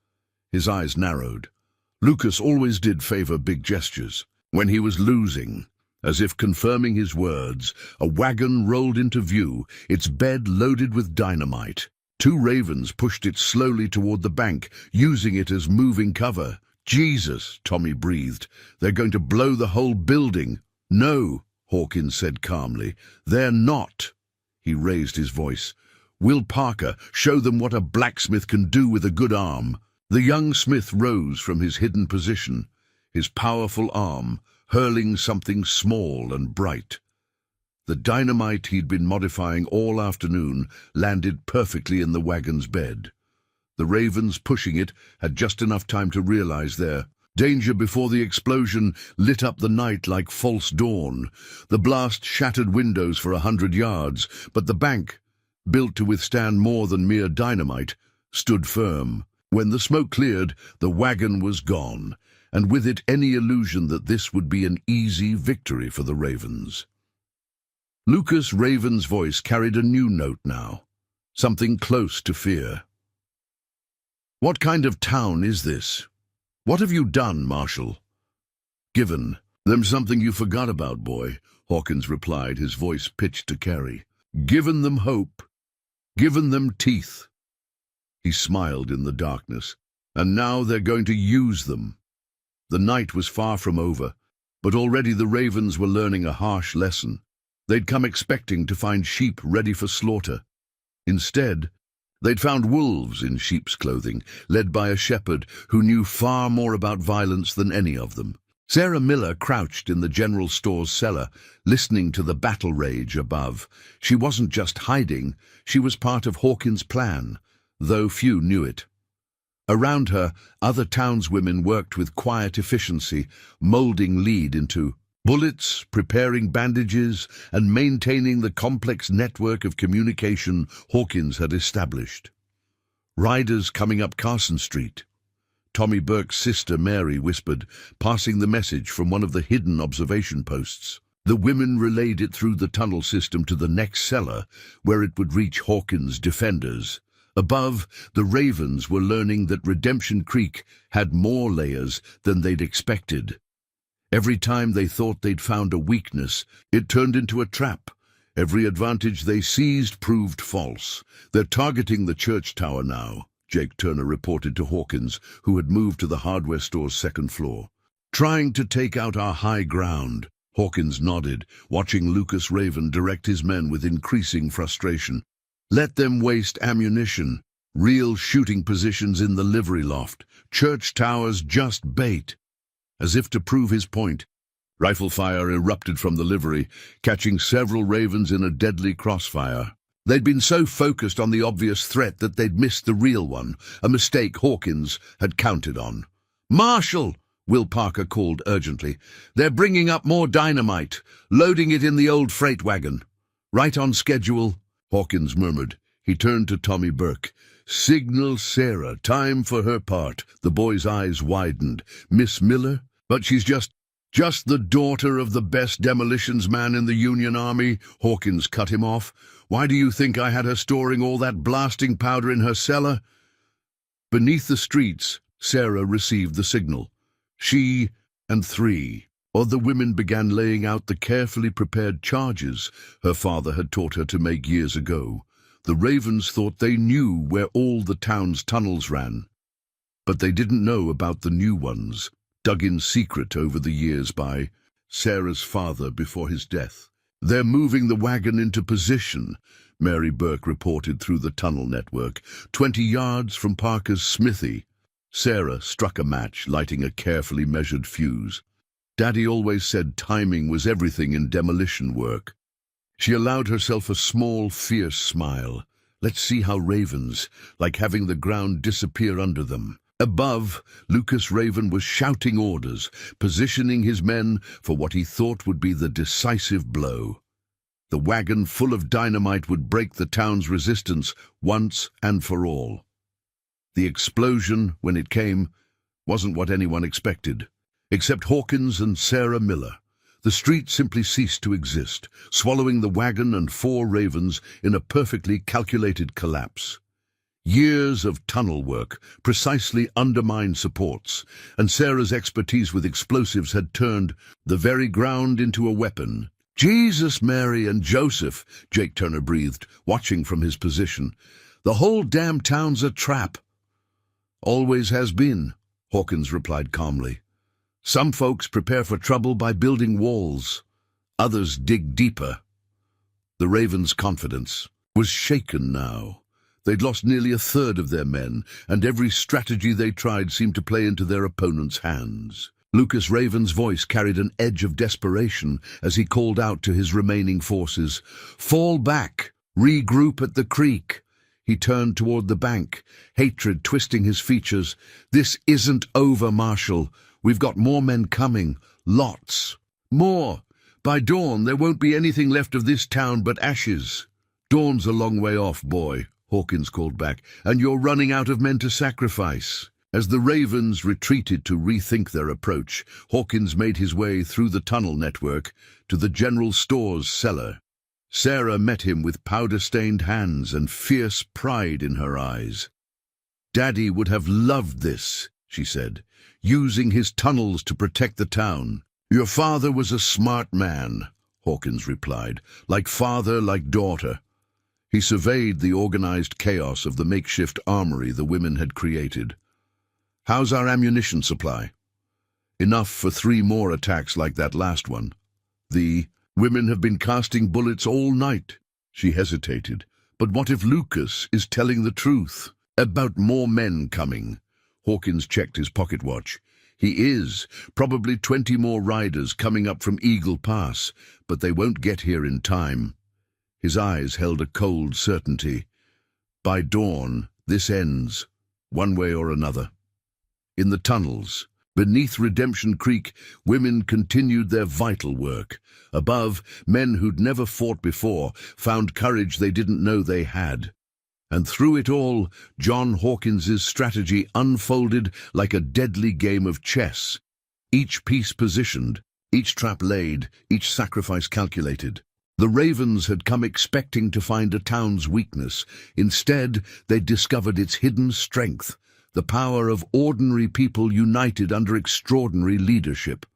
His eyes narrowed. Lucas always did favor big gestures. When he was losing, as if confirming his words, a wagon rolled into view, its bed loaded with dynamite. Two ravens pushed it slowly toward the bank, using it as moving cover. "Jesus," Tommy breathed. "They're going to blow the whole building." "No," Hawkins said calmly. "They're not." He raised his voice. "Will Parker, show them what a blacksmith can do with a good arm." The young smith rose from his hidden position, his powerful arm hurling something small and bright. The dynamite he'd been modifying all afternoon landed perfectly in the wagon's bed. The ravens pushing it had just enough time to realize their danger before the explosion lit up the night like false dawn. The blast shattered windows for 100 yards, but the bank, built to withstand more than mere dynamite, stood firm. When the smoke cleared, the wagon was gone, and with it any illusion that this would be an easy victory for the ravens. Lucas Raven's voice carried a new note now, something close to fear. "What kind of town is this? What have you done, Marshal?" "Given them something you forgot about, boy," Hawkins replied, his voice pitched to carry. "Given them hope. Given them teeth." He smiled in the darkness. "And now they're going to use them." The night was far from over, but already the ravens were learning a harsh lesson. They'd come expecting to find sheep ready for slaughter. Instead, they'd found wolves in sheep's clothing, led by a shepherd who knew far more about violence than any of them. Sarah Miller crouched in the general store's cellar, listening to the battle rage above. She wasn't just hiding, she was part of Hawkins' plan, though few knew it. Around her, other townswomen worked with quiet efficiency, molding lead into bullets, preparing bandages, and maintaining the complex network of communication Hawkins had established. "Riders coming up Carson Street," Tommy Burke's sister Mary whispered, passing the message from one of the hidden observation posts. The women relayed it through the tunnel system to the next cellar, where it would reach Hawkins' defenders. Above, the ravens were learning that Redemption Creek had more layers than they'd expected. Every time they thought they'd found a weakness, it turned into a trap. Every advantage they seized proved false. "They're targeting the church tower now," Jake Turner reported to Hawkins, who had moved to the hardware store's second floor. "Trying to take out our high ground." Hawkins nodded, watching Lucas Raven direct his men with increasing frustration. "Let them waste ammunition. Real shooting positions in the livery loft. Church towers just bait." As if to prove his point, rifle fire erupted from the livery, catching several ravens in a deadly crossfire. They'd been so focused on the obvious threat that they'd missed the real one, a mistake Hawkins had counted on. "Marshal!" Will Parker called urgently. "They're bringing up more dynamite, loading it in the old freight wagon." "Right on schedule," Hawkins murmured. He turned to Tommy Burke. "Signal Sarah, time for her part." The boy's eyes widened. "Miss Miller? But she's just the daughter of the best demolitions man in the Union Army," Hawkins cut him off. "Why do you think I had her storing all that blasting powder in her cellar?" Beneath the streets, Sarah received the signal. She and three other women began laying out the carefully prepared charges her father had taught her to make years ago. The ravens thought they knew where all the town's tunnels ran, but they didn't know about the new ones, dug in secret over the years by Sarah's father before his death. "They're moving the wagon into position," Mary Burke reported through the tunnel network, 20 yards from Parker's smithy. Sarah struck a match, lighting a carefully measured fuse. Daddy always said timing was everything in demolition work. She allowed herself a small, fierce smile. "Let's see how ravens, like having the ground disappear under them." Above, Lucas Raven was shouting orders, positioning his men for what he thought would be the decisive blow. The wagon full of dynamite would break the town's resistance once and for all. The explosion, when it came, wasn't what anyone expected. Except Hawkins and Sarah Miller, the street simply ceased to exist, swallowing the wagon and 4 ravens in a perfectly calculated collapse. Years of tunnel work precisely undermined supports, and Sarah's expertise with explosives had turned the very ground into a weapon. "Jesus, Mary, and Joseph," Jake Turner breathed, watching from his position. The whole damn town's a trap. Always has been, Hawkins replied calmly. Some folks prepare for trouble by building walls. Others dig deeper. The Ravens' confidence was shaken now. They'd lost nearly a third of their men, and every strategy they tried seemed to play into their opponent's hands. Lucas Raven's voice carried an edge of desperation as he called out to his remaining forces, "Fall back! Regroup at the creek!" He turned toward the bank, hatred twisting his features. "This isn't over, Marshal. We've got more men coming. Lots. More. By dawn, there won't be anything left of this town but ashes." "Dawn's a long way off, boy," Hawkins called back, "and you're running out of men to sacrifice." As the Ravens retreated to rethink their approach, Hawkins made his way through the tunnel network to the general store's cellar. Sarah met him with powder-stained hands and fierce pride in her eyes. "Daddy would have loved this," she said, "using his tunnels to protect the town." "Your father was a smart man," Hawkins replied, "like father, like daughter." He surveyed the organized chaos of the makeshift armory the women had created. "How's our ammunition supply?" "Enough for 3 more attacks like that last one. The women have been casting bullets all night." She hesitated. "But what if Lucas is telling the truth about more men coming?" Hawkins checked his pocket watch. "He is. Probably 20 more riders coming up from Eagle Pass, but they won't get here in time." His eyes held a cold certainty. "By dawn, this ends, one way or another." In the tunnels, beneath Redemption Creek, women continued their vital work. Above, men who'd never fought before found courage they didn't know they had. And through it all, John Hawkins's strategy unfolded like a deadly game of chess. Each piece positioned, each trap laid, each sacrifice calculated. The Ravens had come expecting to find a town's weakness. Instead, they'd discovered its hidden strength. The power of ordinary people united under extraordinary leadership.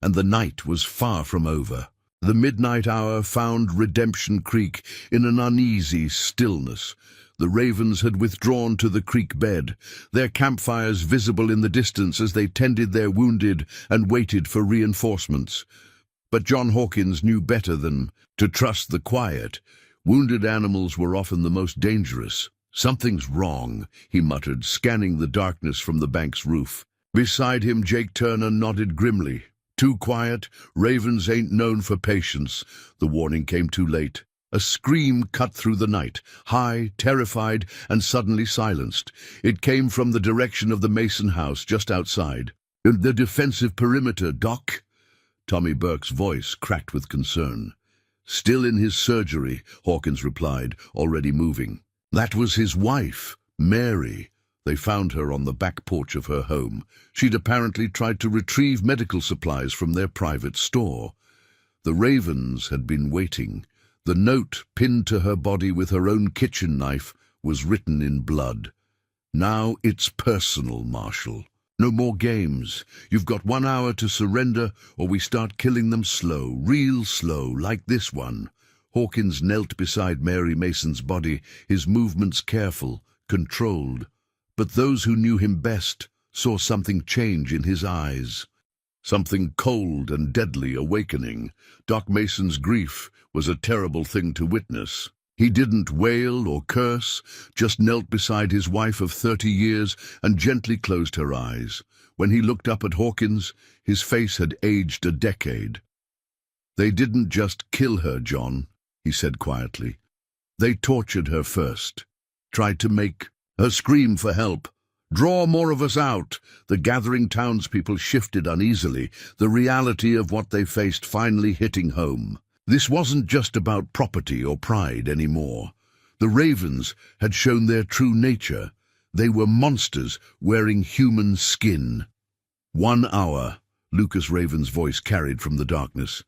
And the night was far from over. The midnight hour found Redemption Creek in an uneasy stillness. The Ravens had withdrawn to the creek bed, their campfires visible in the distance as they tended their wounded and waited for reinforcements. But John Hawkins knew better than to trust the quiet. Wounded animals were often the most dangerous. "Something's wrong," he muttered, scanning the darkness from the bank's roof. Beside him, Jake Turner nodded grimly. "Too quiet. Ravens ain't known for patience." The warning came too late. A scream cut through the night, high, terrified, and suddenly silenced. It came from the direction of the Mason house just outside. "The defensive perimeter, Doc." Tommy Burke's voice cracked with concern. "Still in his surgery," Hawkins replied, already moving. "That was his wife, Mary." They found her on the back porch of her home. She'd apparently tried to retrieve medical supplies from their private store. The Ravens had been waiting. The note pinned to her body with her own kitchen knife was written in blood. "Now it's personal, Marshal. No more games. You've got 1 hour to surrender, or we start killing them slow, real slow, like this one." Hawkins knelt beside Mary Mason's body, his movements careful, controlled. But those who knew him best saw something change in his eyes. Something cold and deadly awakening. Doc Mason's grief was a terrible thing to witness. He didn't wail or curse, just knelt beside his wife of 30 years and gently closed her eyes. When he looked up at Hawkins, his face had aged a decade. "They didn't just kill her, John," he said quietly. "They tortured her first, tried to make her scream for help. Draw more of us out." The gathering townspeople shifted uneasily, the reality of what they faced finally hitting home. This wasn't just about property or pride anymore. The Ravens had shown their true nature. They were monsters wearing human skin. 1 hour, Lucas Raven's voice carried from the darkness.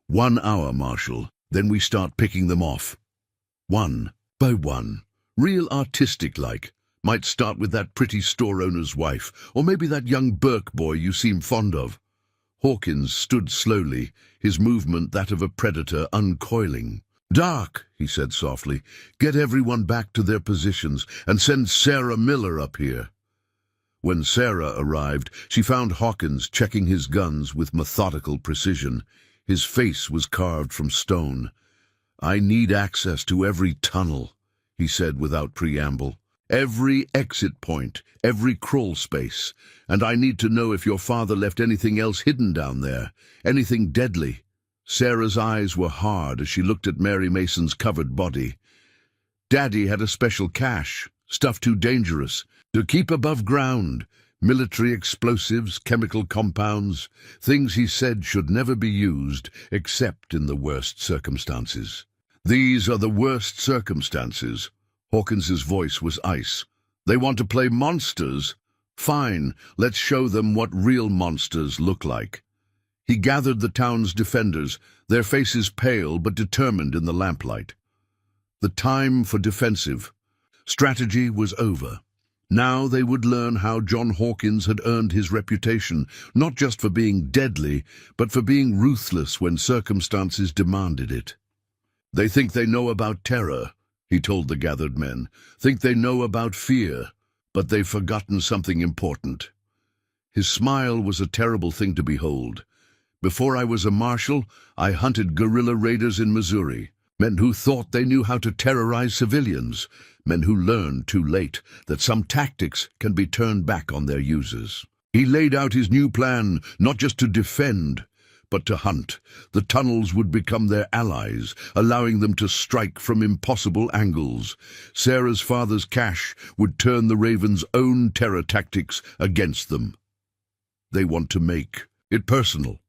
1 hour, Marshal. Then we start picking them off. One by one. Real artistic-like. Might start with that pretty store owner's wife, or maybe that young Burke boy you seem fond of. Hawkins stood slowly, his movement that of a predator uncoiling. "Dark," he said softly. "Get everyone back to their positions and send Sarah Miller up here." When Sarah arrived, she found Hawkins checking his guns with methodical precision. His face was carved from stone. "I need access to every tunnel," he said without preamble. "Every exit point, every crawl space. And I need to know if your father left anything else hidden down there, anything deadly." Sarah's eyes were hard as she looked at Mary Mason's covered body. "Daddy had a special cache, stuff too dangerous to keep above ground. Military explosives, chemical compounds, things he said should never be used except in the worst circumstances." "These are the worst circumstances." Hawkins's voice was ice. "They want to play monsters? Fine, let's show them what real monsters look like." He gathered the town's defenders, their faces pale but determined in the lamplight. The time for defensive strategy was over. Now they would learn how John Hawkins had earned his reputation, not just for being deadly, but for being ruthless when circumstances demanded it. "They think they know about terror," he told the gathered men. "Think they know about fear, but they've forgotten something important." His smile was a terrible thing to behold. "Before I was a marshal, I hunted guerrilla raiders in Missouri. Men who thought they knew how to terrorize civilians. Men who learned too late that some tactics can be turned back on their users." He laid out his new plan, not just to defend, but to hunt. The tunnels would become their allies, allowing them to strike from impossible angles. Sarah's father's cache would turn the Ravens' own terror tactics against them. "They want to make it personal."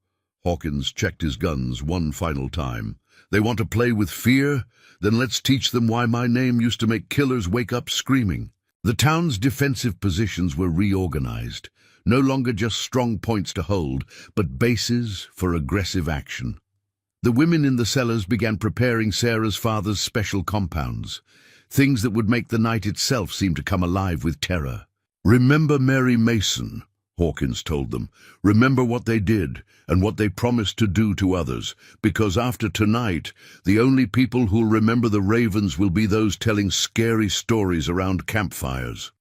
Hawkins checked his guns one final time. "They want to play with fear? Then let's teach them why my name used to make killers wake up screaming." The town's defensive positions were reorganized, no longer just strong points to hold, but bases for aggressive action. The women in the cellars began preparing Sarah's father's special compounds, things that would make the night itself seem to come alive with terror. "Remember Mary Mason," Hawkins told them. "Remember what they did and what they promised to do to others, because after tonight, the only people who'll remember the Ravens will be those telling scary stories around campfires."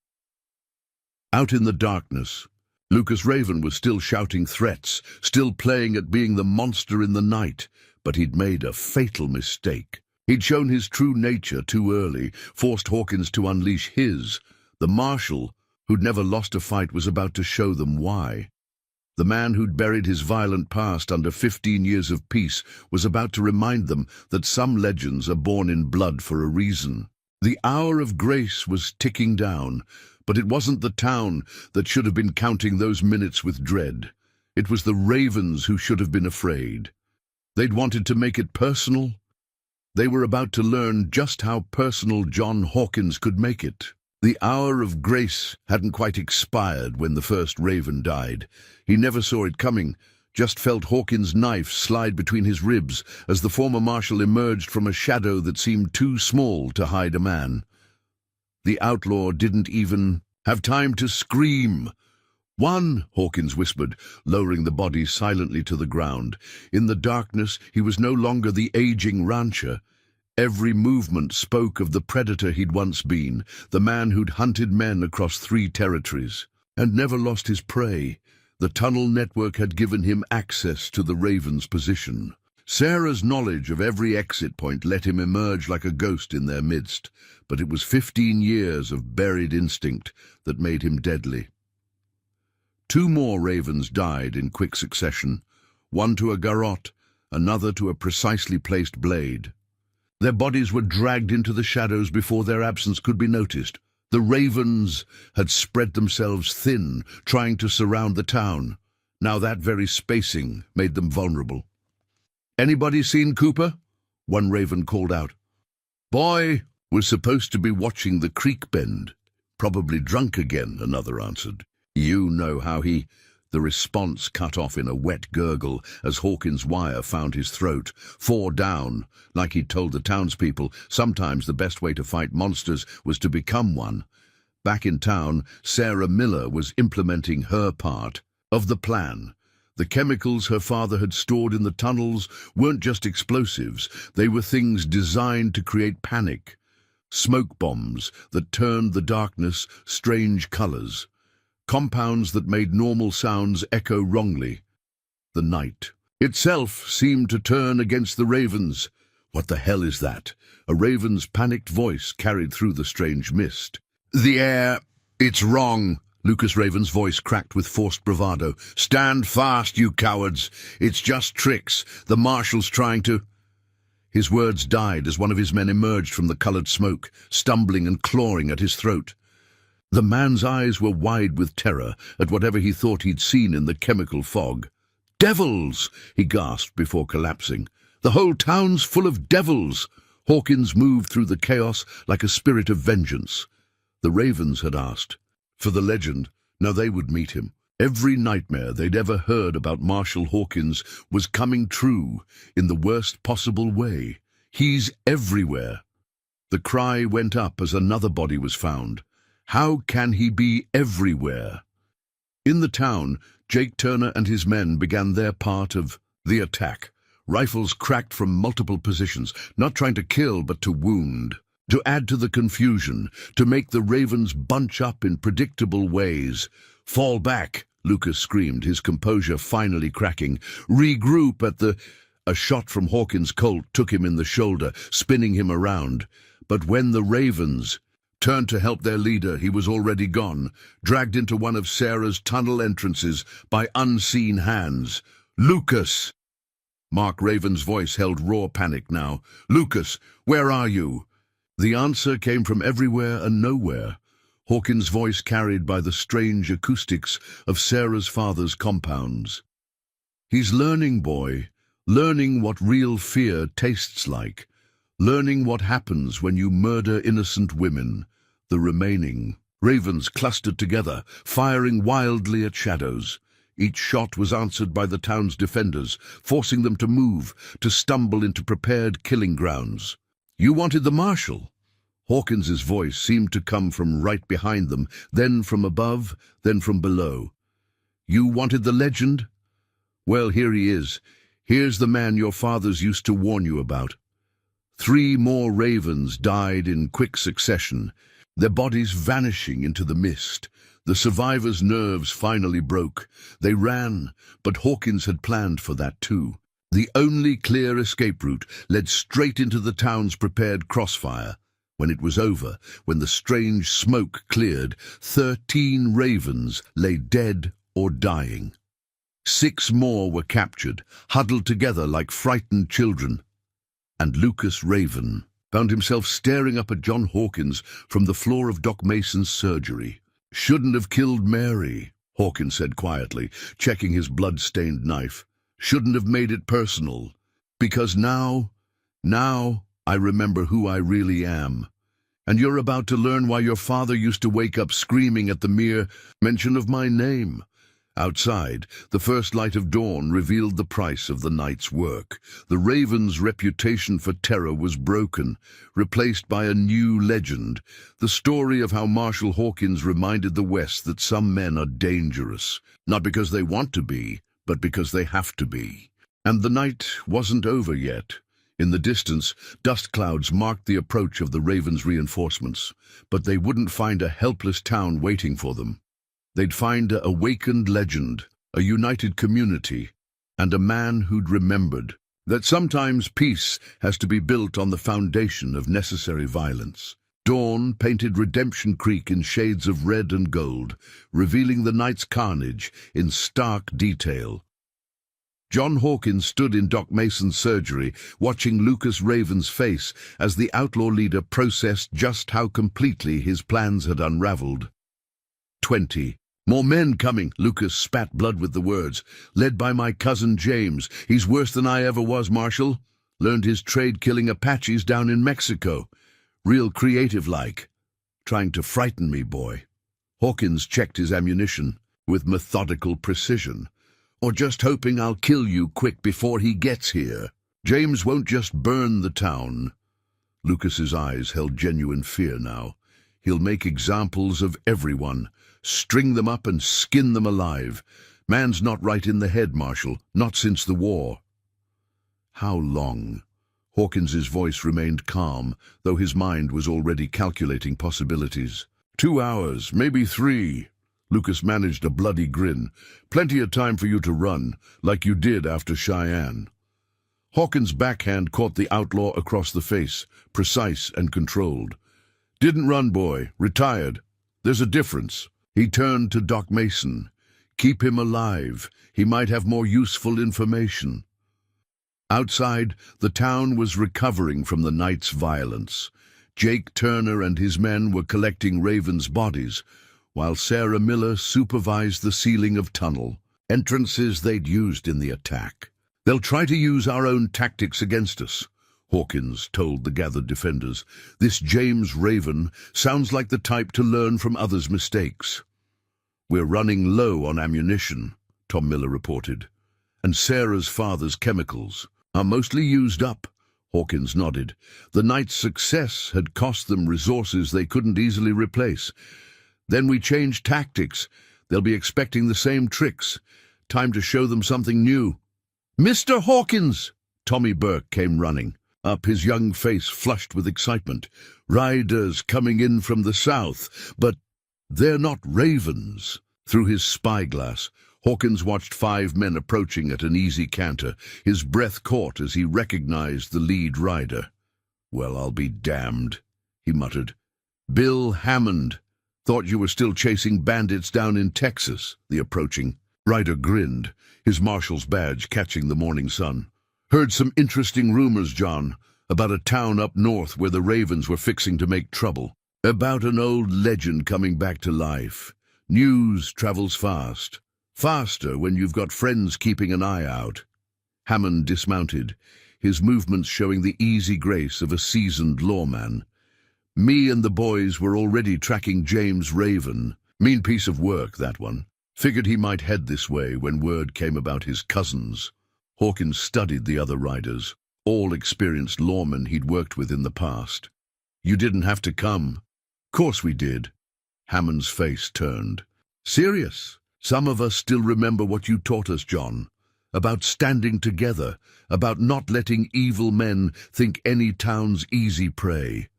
Out in the darkness, Lucas Raven was still shouting threats, still playing at being the monster in the night, but he'd made a fatal mistake. He'd shown his true nature too early, forced Hawkins to unleash his. The Marshal, who'd never lost a fight, was about to show them why. The man who'd buried his violent past under 15 years of peace was about to remind them that some legends are born in blood for a reason. The hour of grace was ticking down, but it wasn't the town that should have been counting those minutes with dread. It was the Ravens who should have been afraid. They'd wanted to make it personal. They were about to learn just how personal John Hawkins could make it. The hour of grace hadn't quite expired when the first Raven died. He never saw it coming, just felt Hawkins' knife slide between his ribs as the former Marshal emerged from a shadow that seemed too small to hide a man. The outlaw didn't even have time to scream. "One," Hawkins whispered, lowering the body silently to the ground. In the darkness, he was no longer the aging rancher. Every movement spoke of the predator he'd once been, the man who'd hunted men across 3 territories, and never lost his prey. The tunnel network had given him access to the Raven's position. Sarah's knowledge of every exit point let him emerge like a ghost in their midst, but it was 15 years of buried instinct that made him deadly. 2 more Ravens died in quick succession, one to a garrote, another to a precisely placed blade. Their bodies were dragged into the shadows before their absence could be noticed. The Ravens had spread themselves thin, trying to surround the town. Now that very spacing made them vulnerable. "Anybody seen Cooper?" one Raven called out. "Boy was supposed to be watching the creek bend. Probably drunk again," another answered. "You know how he—" The response cut off in a wet gurgle as Hawkins' wire found his throat. 4 down. Like he'd told the townspeople, sometimes the best way to fight monsters was to become one. Back in town, Sarah Miller was implementing her part of the plan. The chemicals her father had stored in the tunnels weren't just explosives, they were things designed to create panic. Smoke bombs that turned the darkness strange colors. Compounds that made normal sounds echo wrongly. The night itself seemed to turn against the ravens. What the hell is that? A raven's panicked voice carried through the strange mist. The air, it's wrong. Lucas Raven's voice cracked with forced bravado. Stand fast, you cowards. It's just tricks. The Marshal's trying to... His words died as one of his men emerged from the colored smoke, stumbling and clawing at his throat. The man's eyes were wide with terror at whatever he thought he'd seen in the chemical fog. Devils! He gasped before collapsing. The whole town's full of devils! Hawkins moved through the chaos like a spirit of vengeance. The ravens had asked for the legend. Now they would meet him. Every nightmare they'd ever heard about Marshal Hawkins was coming true in the worst possible way. He's everywhere. The cry went up as another body was found. How can he be everywhere? In the town, Jake Turner and his men began their part of the attack. Rifles cracked from multiple positions, not trying to kill but to wound. To add to the confusion, to make the ravens bunch up in predictable ways. Fall back, Lucas screamed, his composure finally cracking. Regroup at the... A shot from Hawkins' Colt took him in the shoulder, spinning him around. But when the ravens turned to help their leader, he was already gone, dragged into one of Sarah's tunnel entrances by unseen hands. Lucas! Mark Raven's voice held raw panic now. Lucas, where are you? The answer came from everywhere and nowhere. Hawkins' voice carried by the strange acoustics of Sarah's father's compounds. He's learning, boy, learning what real fear tastes like, learning what happens when you murder innocent women. The remaining ravens clustered together, firing wildly at shadows. Each shot was answered by the town's defenders, forcing them to move, to stumble into prepared killing grounds. You wanted the Marshal? Hawkins's voice seemed to come from right behind them, then from above, then from below. You wanted the legend? Well, here he is. Here's the man your fathers used to warn you about. 3 more ravens died in quick succession, their bodies vanishing into the mist. The survivors' nerves finally broke. They ran, but Hawkins had planned for that too. The only clear escape route led straight into the town's prepared crossfire. When it was over, when the strange smoke cleared, 13 ravens lay dead or dying. 6 more were captured, huddled together like frightened children. And Lucas Raven found himself staring up at John Hawkins from the floor of Doc Mason's surgery. Shouldn't have killed Mary, Hawkins said quietly, checking his blood-stained knife. Shouldn't have made it personal. Because now I remember who I really am. And you're about to learn why your father used to wake up screaming at the mere mention of my name. Outside, the first light of dawn revealed the price of the night's work. The Raven's reputation for terror was broken, replaced by a new legend, the story of how Marshal Hawkins reminded the West that some men are dangerous, not because they want to be, but because they have to be. And the night wasn't over yet. In the distance, dust clouds marked the approach of the Raven's reinforcements, but they wouldn't find a helpless town waiting for them. They'd find a awakened legend, a united community, and a man who'd remembered that sometimes peace has to be built on the foundation of necessary violence. Dawn painted Redemption Creek in shades of red and gold, revealing the night's carnage in stark detail. John Hawkins stood in Doc Mason's surgery, watching Lucas Raven's face as the outlaw leader processed just how completely his plans had unraveled. 20. More men coming, Lucas spat blood with the words. Led by my cousin James. He's worse than I ever was, Marshal. Learned his trade killing Apaches down in Mexico. Real creative-like. Trying to frighten me, boy. Hawkins checked his ammunition with methodical precision. Or just hoping I'll kill you quick before he gets here. James won't just burn the town. Lucas's eyes held genuine fear now. He'll make examples of everyone, string them up and skin them alive. Man's not right in the head, Marshal, not since the war. How long? Hawkins's voice remained calm, though his mind was already calculating possibilities. 2 hours, maybe 3. Lucas managed a bloody grin. Plenty of time for you to run, like you did after Cheyenne. Hawkins' backhand caught the outlaw across the face, precise and controlled. Didn't run, boy. Retired. There's a difference. He turned to Doc Mason. Keep him alive. He might have more useful information. Outside, the town was recovering from the night's violence. Jake Turner and his men were collecting Raven's bodies, while Sarah Miller supervised the sealing of tunnel, entrances they'd used in the attack. They'll try to use our own tactics against us, Hawkins told the gathered defenders. This James Raven sounds like the type to learn from others' mistakes. We're running low on ammunition, Tom Miller reported, and Sarah's father's chemicals are mostly used up. Hawkins nodded. The night's success had cost them resources they couldn't easily replace. Then we changed tactics. They'll be expecting the same tricks. Time to show them something new. Mr. Hawkins! Tommy Burke came running up, his young face flushed with excitement. Riders coming in from the south, but they're not ravens. Through his spyglass, Hawkins watched 5 men approaching at an easy canter, his breath caught as he recognized the lead rider. Well, I'll be damned, he muttered. Bill Hammond. Thought you were still chasing bandits down in Texas, the approaching rider grinned, his marshal's badge catching the morning sun. Heard some interesting rumors, John, about a town up north where the Ravens were fixing to make trouble. About an old legend coming back to life. News travels fast. Faster when you've got friends keeping an eye out. Hammond dismounted, his movements showing the easy grace of a seasoned lawman. Me and the boys were already tracking James Raven. Mean piece of work, that one. Figured he might head this way when word came about his cousins. Hawkins studied the other riders, all experienced lawmen he'd worked with in the past. You didn't have to come. Course we did. Hammond's face turned. Serious? Some of us still remember what you taught us, John. About standing together, about not letting evil men think any town's easy prey.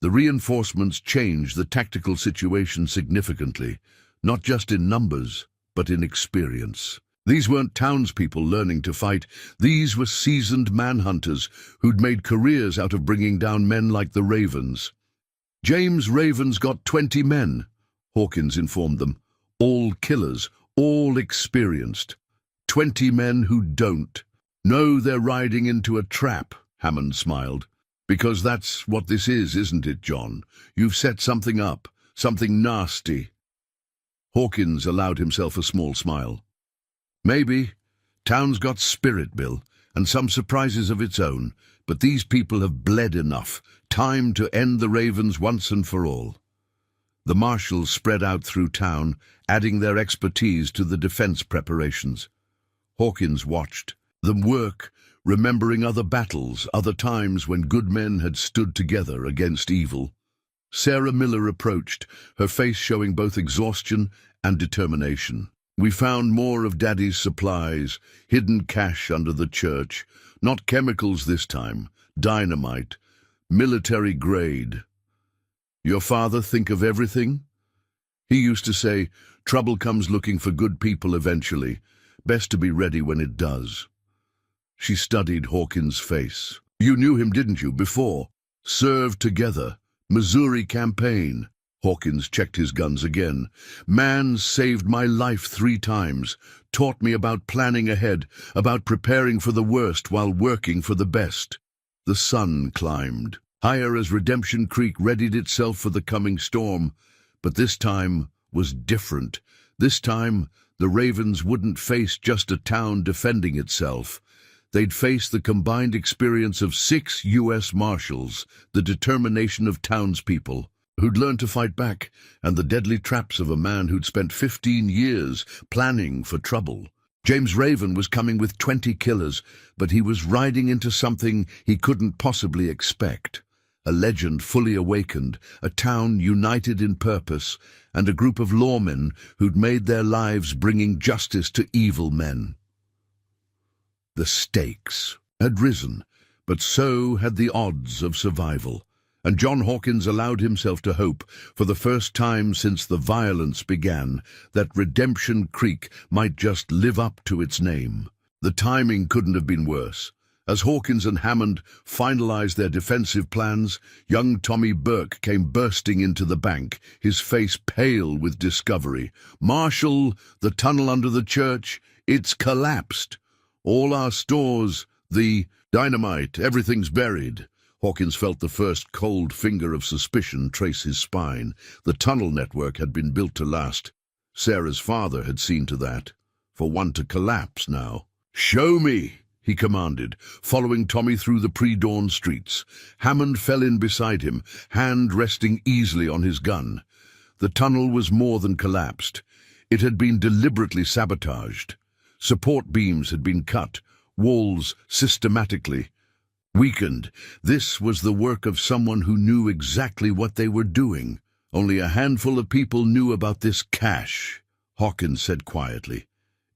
The reinforcements changed the tactical situation significantly, not just in numbers, but in experience. These weren't townspeople learning to fight. These were seasoned manhunters who'd made careers out of bringing down men like the Ravens. James Raven's got 20 men, Hawkins informed them. All killers, all experienced. 20 men who don't. Know they're riding into a trap, Hammond smiled. Because that's what this is, isn't it, John? You've set something up, something nasty. Hawkins allowed himself a small smile. Maybe. Town's got spirit, Bill, and some surprises of its own, but these people have bled enough. Time to end the Ravens once and for all. The marshals spread out through town, adding their expertise to the defense preparations. Hawkins watched them work, remembering other battles, other times when good men had stood together against evil. Sarah Miller approached, her face showing both exhaustion and determination. We found more of Daddy's supplies, hidden cache under the church. Not chemicals this time, dynamite, military grade. Your father think of everything? He used to say, trouble comes looking for good people eventually. Best to be ready when it does. She studied Hawkins' face. You knew him, didn't you, before? Served together. Missouri campaign. Hawkins checked his guns again. Man saved my life 3 times. Taught me about planning ahead, about preparing for the worst while working for the best. The sun climbed. Higher as Redemption Creek readied itself for the coming storm. But this time was different. This time, the Ravens wouldn't face just a town defending itself. They'd face the combined experience of 6 U.S. Marshals, the determination of townspeople who'd learned to fight back, and the deadly traps of a man who'd spent 15 years planning for trouble. James Raven was coming with 20 killers, but he was riding into something he couldn't possibly expect. a legend fully awakened, a town united in purpose, and a group of lawmen who'd made their lives bringing justice to evil men. The stakes had risen, but so had the odds of survival, and John Hawkins allowed himself to hope, for the first time since the violence began, that Redemption Creek might just live up to its name. The timing couldn't have been worse. As Hawkins and Hammond finalized their defensive plans, young Tommy Burke came bursting into the bank, his face pale with discovery. "Marshal, the tunnel under the church, it's collapsed. All our stores, the dynamite, everything's buried." Hawkins felt the first cold finger of suspicion trace his spine. The tunnel network had been built to last. Sarah's father had seen to that. For one to collapse now. "Show me," he commanded, following Tommy through the pre-dawn streets. Hammond fell in beside him, hand resting easily on his gun. The tunnel was more than collapsed. It had been deliberately sabotaged. Support beams had been cut, walls systematically weakened. This was the work of someone who knew exactly what they were doing. "Only a handful of people knew about this cache," Hawkins said quietly.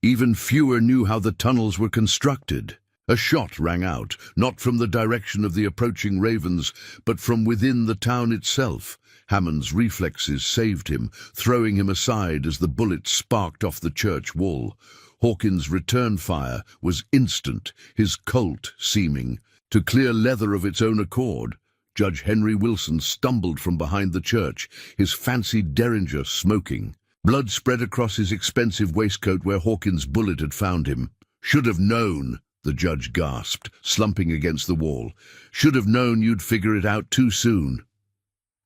"Even fewer knew how the tunnels were constructed." A shot rang out, not from the direction of the approaching ravens, but from within the town itself. Hammond's reflexes saved him, throwing him aside as the bullet sparked off the church wall. Hawkins' return fire was instant, his Colt seeming to clear leather of its own accord. Judge Henry Wilson stumbled from behind the church, his fancy derringer smoking. Blood spread across his expensive waistcoat where Hawkins' bullet had found him. "Should have known," the judge gasped, slumping against the wall. "Should have known you'd figure it out too soon."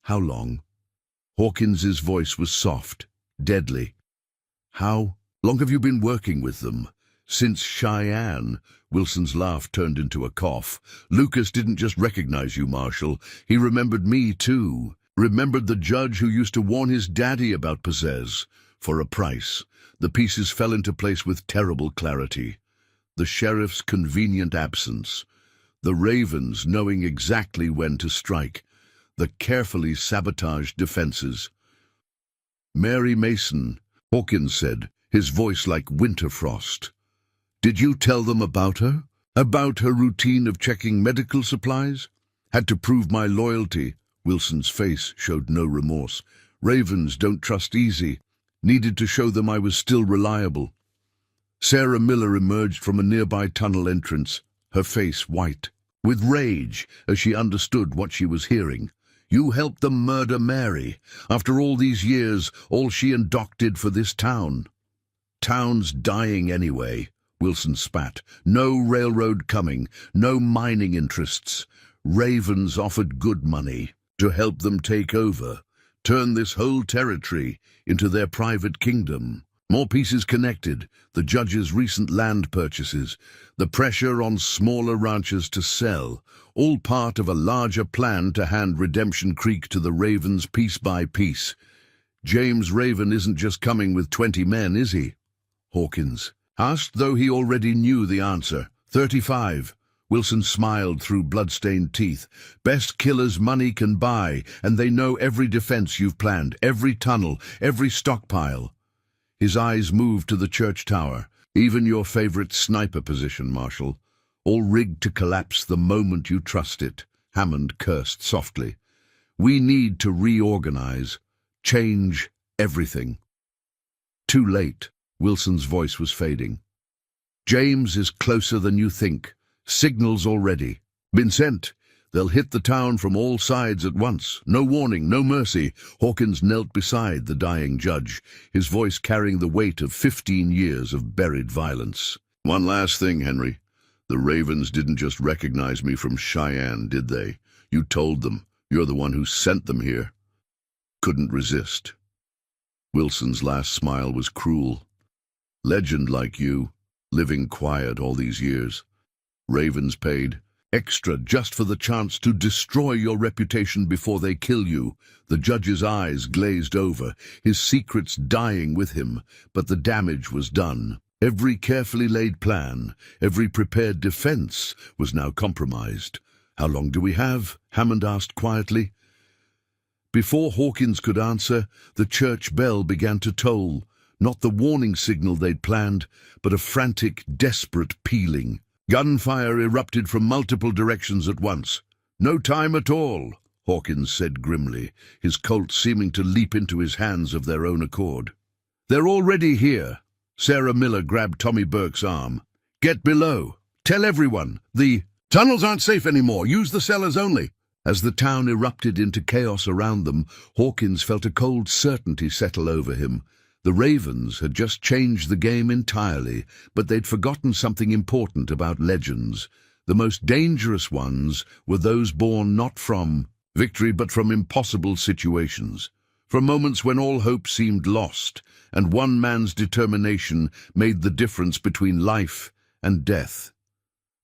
"How long?" Hawkins's voice was soft, deadly. "How long have you been working with them?" "Since Cheyenne." Wilson's laugh turned into a cough. "Lucas didn't just recognize you, Marshal. He remembered me, too. Remembered the judge who used to warn his daddy about possess. For a price. The pieces fell into place with terrible clarity. The sheriff's convenient absence. The ravens knowing exactly when to strike. The carefully sabotaged defenses. Mary Mason," Hawkins said, his voice like winter frost. "Did you tell them about her? About her routine of checking medical supplies?" "Had to prove my loyalty." Wilson's face showed no remorse. "Ravens don't trust easy. Needed to show them I was still reliable." Sarah Miller emerged from a nearby tunnel entrance, her face white, with rage as she understood what she was hearing. "You helped them murder Mary. After all these years, all she and Doc did for this town." "Town's dying anyway," Wilson spat. "No railroad coming, no mining interests. Ravens offered good money to help them take over, turn this whole territory into their private kingdom. More pieces connected, the judge's recent land purchases, the pressure on smaller ranchers to sell, all part of a larger plan to hand Redemption Creek to the Ravens piece by piece. James Raven isn't just coming with 20 men, is he?" Hawkins asked, though he already knew the answer. 35. Wilson smiled through blood-stained teeth. "Best killers money can buy, and they know every defense you've planned, every tunnel, every stockpile." His eyes moved to the church tower. "Even your favorite sniper position, Marshal. All rigged to collapse the moment you trust it." Hammond cursed softly. "We need to reorganize, change everything." Too late. Wilson's voice was fading. "James is closer than you think. Signals already. Been sent. They'll hit the town from all sides at once. No warning, no mercy." Hawkins knelt beside the dying judge, his voice carrying the weight of 15 years of buried violence. "One last thing, Henry. The Ravens didn't just recognize me from Cheyenne, did they? You told them. You're the one who sent them here." "Couldn't resist." Wilson's last smile was cruel. "Legend like you, living quiet all these years. Ravens paid extra just for the chance to destroy your reputation before they kill you." The judge's eyes glazed over, his secrets dying with him, but the damage was done. Every carefully laid plan, every prepared defense was now compromised. "How long do we have?" Hammond asked quietly. Before Hawkins could answer, the church bell began to toll, not the warning signal they'd planned, but a frantic, desperate pealing. Gunfire erupted from multiple directions at once. "No time at all," Hawkins said grimly, his Colt seeming to leap into his hands of their own accord. "They're already here." Sarah Miller grabbed Tommy Burke's arm. "Get below. Tell everyone. The tunnels aren't safe anymore. Use the cellars only." As the town erupted into chaos around them, Hawkins felt a cold certainty settle over him. The Ravens had just changed the game entirely, but they'd forgotten something important about legends. The most dangerous ones were those born not from victory but from impossible situations, from moments when all hope seemed lost, and one man's determination made the difference between life and death.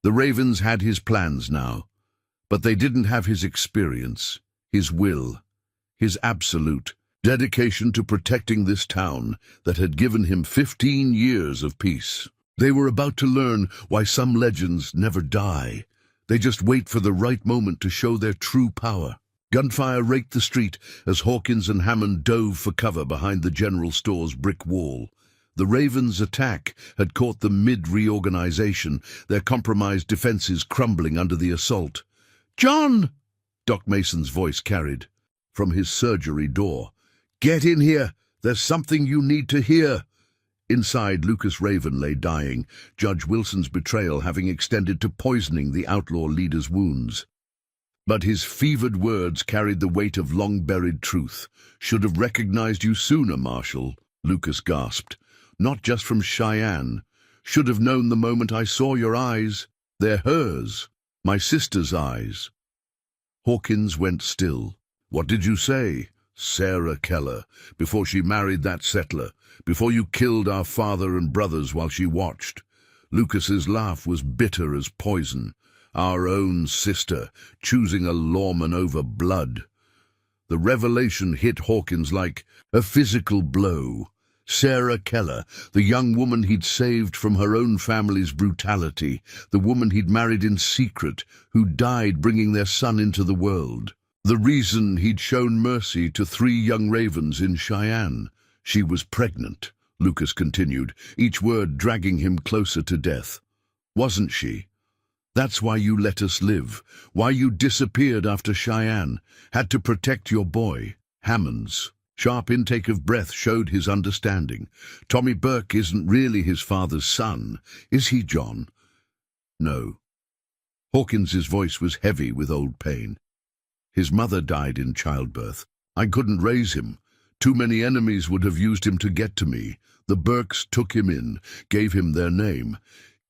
The Ravens had his plans now, but they didn't have his experience, his will, his absolute dedication to protecting this town that had given him 15 years of peace. They were about to learn why some legends never die. They just wait for the right moment to show their true power. Gunfire raked the street as Hawkins and Hammond dove for cover behind the general store's brick wall. The Ravens' attack had caught them mid-reorganization, their compromised defenses crumbling under the assault. "John!" Doc Mason's voice carried from his surgery door. "Get in here. There's something you need to hear." Inside, Lucas Raven lay dying, Judge Wilson's betrayal having extended to poisoning the outlaw leader's wounds. But his fevered words carried the weight of long-buried truth. "Should have recognized you sooner, Marshal," Lucas gasped. "Not just from Cheyenne. Should have known the moment I saw your eyes. They're hers. My sister's eyes." Hawkins went still. "What did you say?" "Sarah Keller, before she married that settler, before you killed our father and brothers while she watched." Lucas's laugh was bitter as poison. "Our own sister, choosing a lawman over blood." The revelation hit Hawkins like a physical blow. Sarah Keller, the young woman he'd saved from her own family's brutality, the woman he'd married in secret, who died bringing their son into the world. The reason he'd shown mercy to 3 young ravens in Cheyenne. She was pregnant, Lucas continued, each word dragging him closer to death. "Wasn't she? That's why you let us live, why you disappeared after Cheyenne, had to protect your boy." Hammond's sharp intake of breath showed his understanding. "Tommy Burke isn't really his father's son, is he, John?" "No." Hawkins's voice was heavy with old pain. "His mother died in childbirth. I couldn't raise him. Too many enemies would have used him to get to me. The Burkes took him in, gave him their name,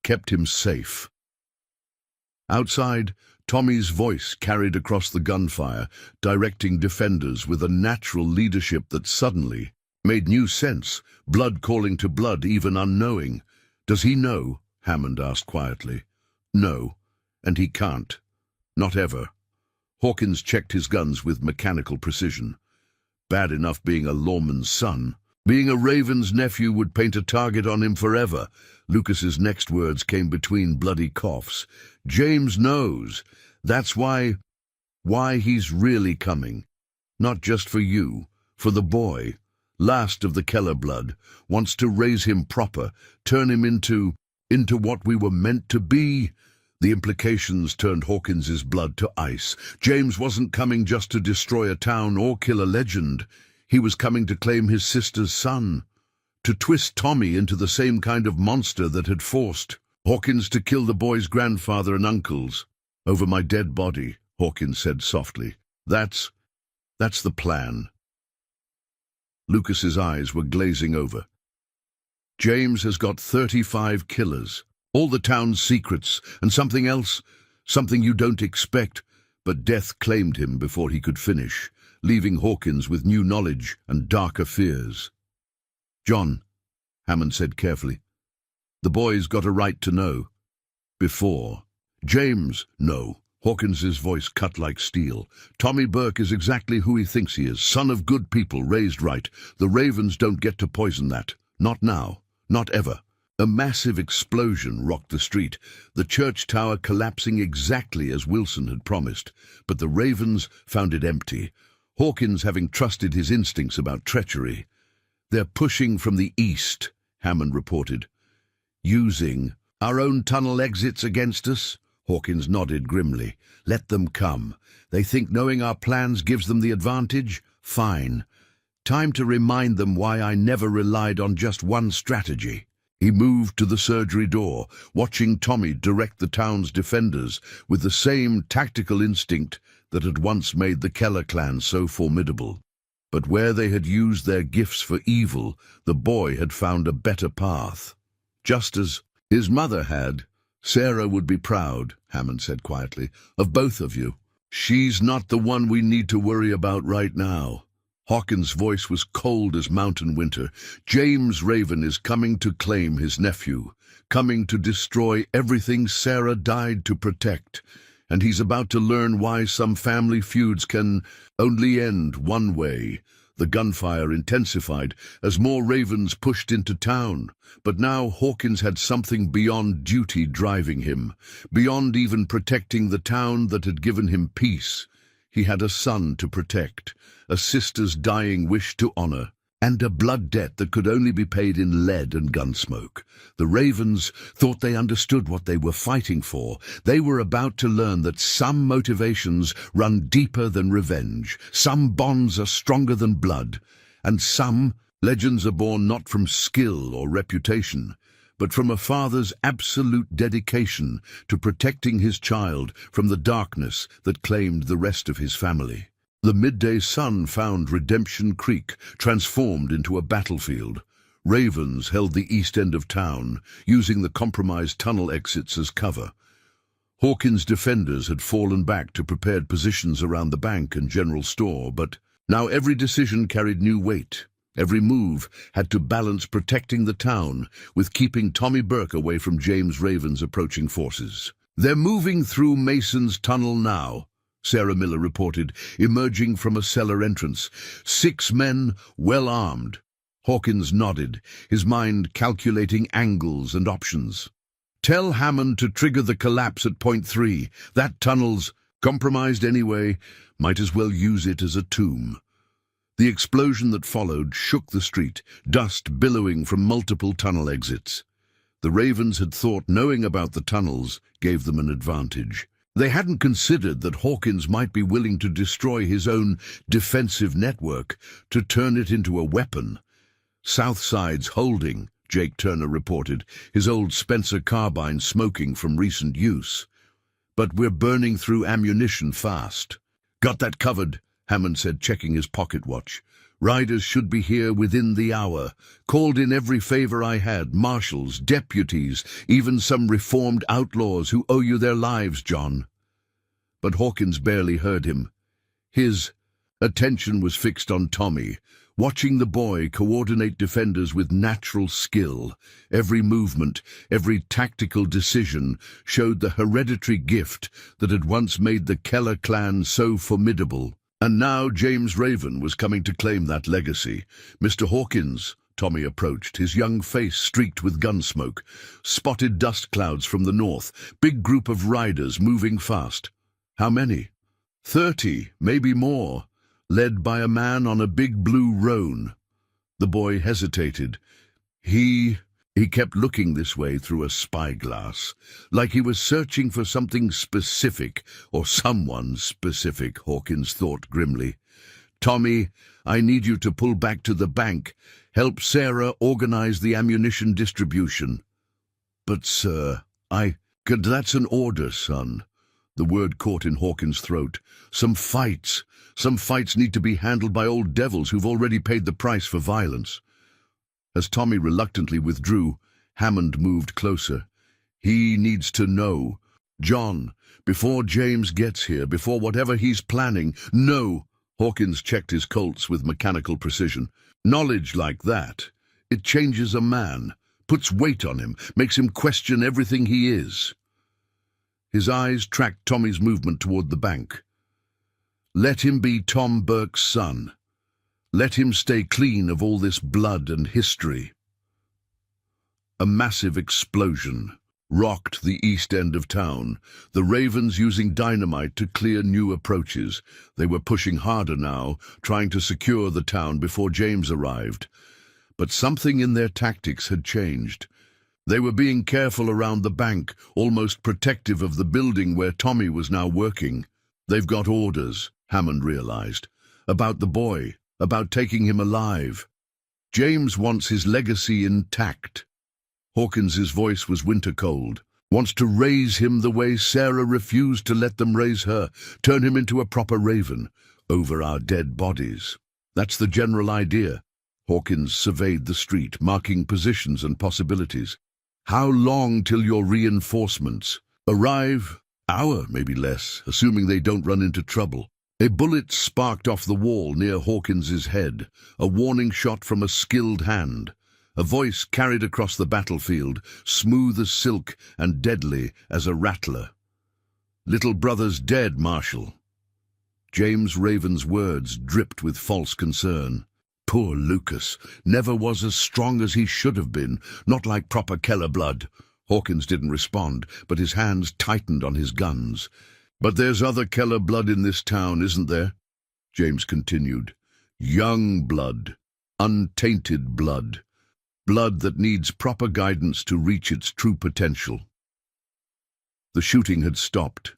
kept him safe." Outside, Tommy's voice carried across the gunfire, directing defenders with a natural leadership that suddenly made new sense, blood calling to blood, even unknowing. "Does he know?" Hammond asked quietly. "No, and he can't. Not ever." Hawkins checked his guns with mechanical precision. Bad enough being a lawman's son. Being a Raven's nephew would paint a target on him forever. Lucas's next words came between bloody coughs. "James knows. That's why he's really coming. Not just for you, for the boy. Last of the Keller blood. Wants to raise him proper, turn him into what we were meant to be." The implications turned Hawkins's blood to ice. James wasn't coming just to destroy a town or kill a legend. He was coming to claim his sister's son, to twist Tommy into the same kind of monster that had forced Hawkins to kill the boy's grandfather and uncles. "Over my dead body," Hawkins said softly. That's the plan." Lucas's eyes were glazing over. "James has got 35 killers, all the town's secrets, and something else, something you don't expect, but death claimed him before he could finish, leaving Hawkins with new knowledge and darker fears." "John," Hammond said carefully, "the boy's got a right to know. Before." "James, no." Hawkins's voice cut like steel. "Tommy Burke is exactly who he thinks he is, son of good people, raised right. The Ravens don't get to poison that. Not now. Not ever. A massive explosion rocked the street, the church tower collapsing exactly as Wilson had promised, but the Ravens found it empty, Hawkins having trusted his instincts about treachery. "They're pushing from the east," Hammond reported. "Using our own tunnel exits against us?" Hawkins nodded grimly. "Let them come. They think knowing our plans gives them the advantage? Fine. Time to remind them why I never relied on just one strategy." He moved to the surgery door, watching Tommy direct the town's defenders with the same tactical instinct that had once made the Keller clan so formidable. But where they had used their gifts for evil, the boy had found a better path. Just as his mother had. "Sarah would be proud," Hammond said quietly, "of both of you. She's not the one we need to worry about right now." Hawkins' voice was cold as mountain winter. "James Raven is coming to claim his nephew, coming to destroy everything Sarah died to protect, and he's about to learn why some family feuds can only end one way." The gunfire intensified as more Ravens pushed into town, but now Hawkins had something beyond duty driving him, beyond even protecting the town that had given him peace. He had a son to protect, a sister's dying wish to honor, and a blood debt that could only be paid in lead and gunsmoke. The Ravens thought they understood what they were fighting for. They were about to learn that some motivations run deeper than revenge, some bonds are stronger than blood, and some legends are born not from skill or reputation, but from a father's absolute dedication to protecting his child from the darkness that claimed the rest of his family. The midday sun found Redemption Creek transformed into a battlefield. Ravens held the east end of town, using the compromised tunnel exits as cover. Hawkins' defenders had fallen back to prepared positions around the bank and general store, but now every decision carried new weight. Every move had to balance protecting the town with keeping Tommy Burke away from James Raven's approaching forces. "They're moving through Mason's tunnel now," Sarah Miller reported, emerging from a cellar entrance. 6 men, well armed. Hawkins nodded, his mind calculating angles and options. "Tell Hammond to trigger the collapse at point 3. That tunnel's compromised anyway. Might as well use it as a tomb." The explosion that followed shook the street, dust billowing from multiple tunnel exits. The Ravens had thought knowing about the tunnels gave them an advantage. They hadn't considered that Hawkins might be willing to destroy his own defensive network to turn it into a weapon. "Southside's holding," Jake Turner reported, his old Spencer carbine smoking from recent use. "But we're burning through ammunition fast." "Got that covered," Hammond said, checking his pocket watch. "Riders should be here within the hour. Called in every favor I had, marshals, deputies, even some reformed outlaws who owe you their lives, John." But Hawkins barely heard him. His attention was fixed on Tommy, watching the boy coordinate defenders with natural skill. Every movement, every tactical decision showed the hereditary gift that had once made the Keller clan so formidable. And now James Raven was coming to claim that legacy. "Mr. Hawkins," Tommy approached, his young face streaked with gunsmoke. Spotted dust clouds from the north, big group of riders moving fast. "How many?" 30, maybe more, led by a man on a big blue roan." The boy hesitated. He kept looking this way through a spyglass, like he was searching for something specific, or someone specific, Hawkins thought grimly. "Tommy, I need you to pull back to the bank. Help Sarah organize the ammunition distribution." "But, sir, that's an order, son." The word caught in Hawkins' throat. Some fights need to be handled by old devils who've already paid the price for violence." As Tommy reluctantly withdrew, Hammond moved closer. "He needs to know. John, before James gets here, before whatever he's planning, no." Hawkins checked his Colts with mechanical precision. "Knowledge like that, it changes a man, puts weight on him, makes him question everything he is." His eyes tracked Tommy's movement toward the bank. "Let him be Tom Burke's son. Let him stay clean of all this blood and history." A massive explosion rocked the east end of town, the Ravens using dynamite to clear new approaches. They were pushing harder now, trying to secure the town before James arrived. But something in their tactics had changed. They were being careful around the bank, almost protective of the building where Tommy was now working. They've got orders, Hammond realized, about the boy, about taking him alive. James wants his legacy intact. Hawkins's voice was winter-cold. Wants to raise him the way Sarah refused to let them raise her, turn him into a proper raven, over our dead bodies. That's the general idea. Hawkins surveyed the street, marking positions and possibilities. How long till your reinforcements arrive? Hour, maybe less, assuming they don't run into trouble. A bullet sparked off the wall near Hawkins's head, a warning shot from a skilled hand. A voice carried across the battlefield, smooth as silk and deadly as a rattler. "Little brother's dead, Marshal." James Raven's words dripped with false concern. Poor Lucas, never was as strong as he should have been, not like proper Keller blood. Hawkins didn't respond, but his hands tightened on his guns. "But there's other Keller blood in this town, isn't there?" James continued. "Young blood, untainted blood. Blood that needs proper guidance to reach its true potential." The shooting had stopped.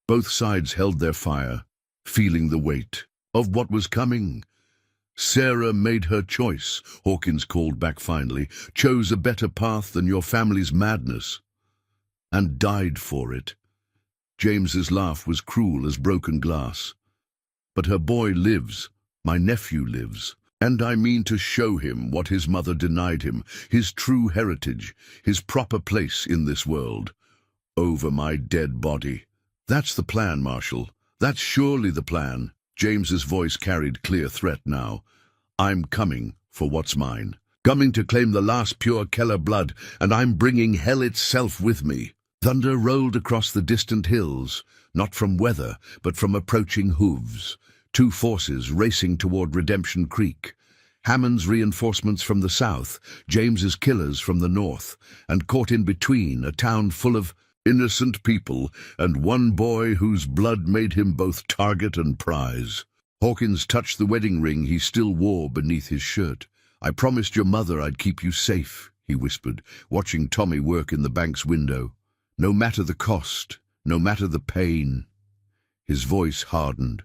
Both sides held their fire, feeling the weight of what was coming. "Sarah made her choice," Hawkins called back finally, "chose a better path than your family's madness, and died for it." James's laugh was cruel as broken glass. "But her boy lives, my nephew lives. And I mean to show him what his mother denied him, his true heritage, his proper place in this world, over my dead body. That's the plan, Marshal. That's surely the plan." James's voice carried clear threat now. "I'm coming for what's mine. Coming to claim the last pure Keller blood, and I'm bringing hell itself with me." Thunder rolled across the distant hills, not from weather, but from approaching hooves. Two forces racing toward Redemption Creek. Hammond's reinforcements from the south, James's killers from the north, and caught in between a town full of innocent people and one boy whose blood made him both target and prize. Hawkins touched the wedding ring he still wore beneath his shirt. "I promised your mother I'd keep you safe," he whispered, watching Tommy work in the bank's window. "No matter the cost, no matter the pain." His voice hardened.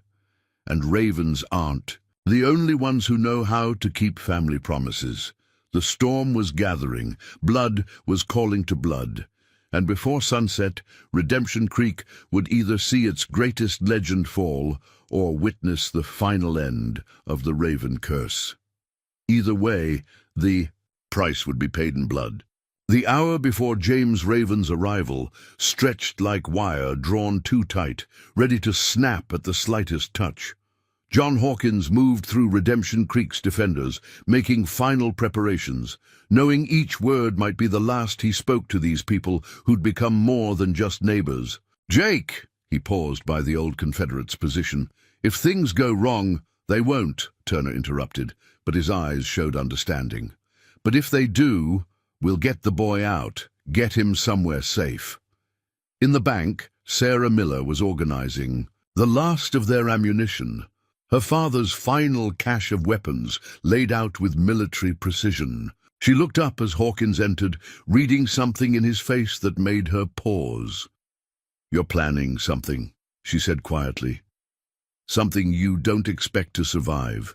"And ravens aren't the only ones who know how to keep family promises." The storm was gathering, blood was calling to blood, and before sunset, Redemption Creek would either see its greatest legend fall or witness the final end of the Raven curse. Either way, the price would be paid in blood. The hour before James Raven's arrival stretched like wire drawn too tight, ready to snap at the slightest touch. John Hawkins moved through Redemption Creek's defenders, making final preparations, knowing each word might be the last he spoke to these people who'd become more than just neighbors. "Jake!" He paused by the old Confederate's position. "If things go wrong—" "They won't," Turner interrupted, but his eyes showed understanding. "But if they do, we'll get the boy out, get him somewhere safe." In the bank, Sarah Miller was organizing the last of their ammunition, her father's final cache of weapons laid out with military precision. She looked up as Hawkins entered, reading something in his face that made her pause. "You're planning something," she said quietly. "Something you don't expect to survive."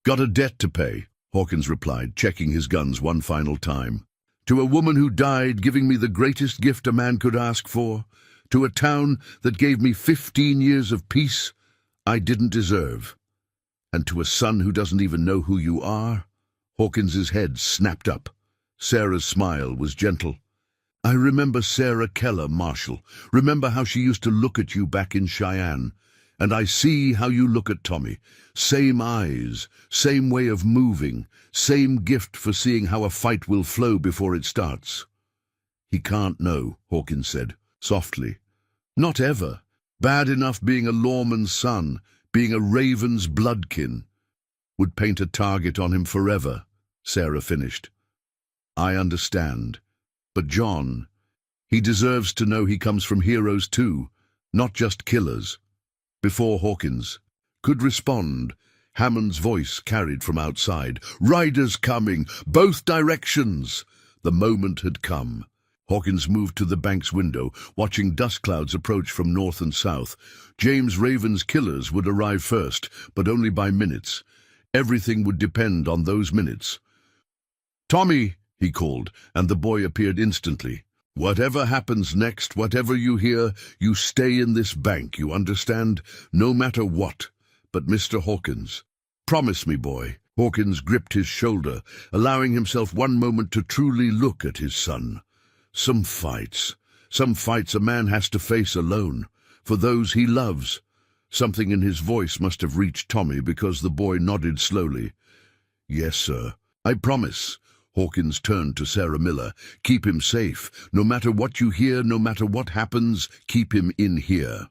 "Got a debt to pay," Hawkins replied, checking his guns one final time. "To a woman who died, giving me the greatest gift a man could ask for. To a town that gave me 15 years of peace I didn't deserve. And to a son who doesn't even know who you are." Hawkins's head snapped up. Sarah's smile was gentle. "I remember Sarah Keller, Marshal. Remember how she used to look at you back in Cheyenne. And I see how you look at Tommy. Same eyes, same way of moving, same gift for seeing how a fight will flow before it starts." "He can't know," Hawkins said, softly. "Not ever. Bad enough being a lawman's son, being a raven's bloodkin. Would paint a target on him forever," Sarah finished. I understand. But John, he deserves to know he comes from heroes too, not just killers. Before Hawkins could respond, Hammond's voice carried from outside. Riders coming, both directions. The moment had come. Hawkins moved to the bank's window, watching dust clouds approach from north and south. James Raven's killers would arrive first, but only by minutes. Everything would depend on those minutes. Tommy, he called, and the boy appeared instantly. Whatever happens next, whatever you hear, you stay in this bank, you understand? No matter what. But Mr. Hawkins, promise me, boy. Hawkins gripped his shoulder, allowing himself one moment to truly look at his son. Some fights a man has to face alone, for those he loves. Something in his voice must have reached Tommy because the boy nodded slowly. Yes, sir, I promise. Hawkins turned to Sarah Miller. Keep him safe. No matter what you hear, no matter what happens, keep him in here.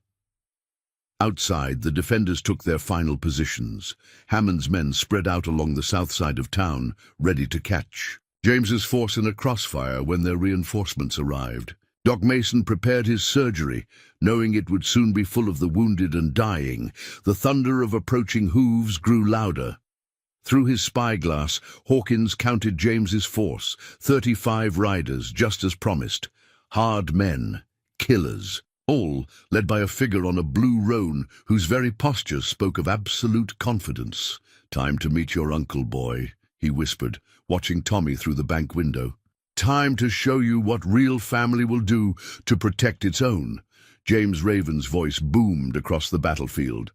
Outside, the defenders took their final positions. Hammond's men spread out along the south side of town, ready to catch James's force in a crossfire when their reinforcements arrived. Doc Mason prepared his surgery, knowing it would soon be full of the wounded and dying. The thunder of approaching hooves grew louder. Through his spyglass, Hawkins counted James's force, 35 riders, just as promised. Hard men, killers, all led by a figure on a blue roan whose very posture spoke of absolute confidence. Time to meet your uncle, boy, he whispered, watching Tommy through the bank window. Time to show you what real family will do to protect its own. James Raven's voice boomed across the battlefield.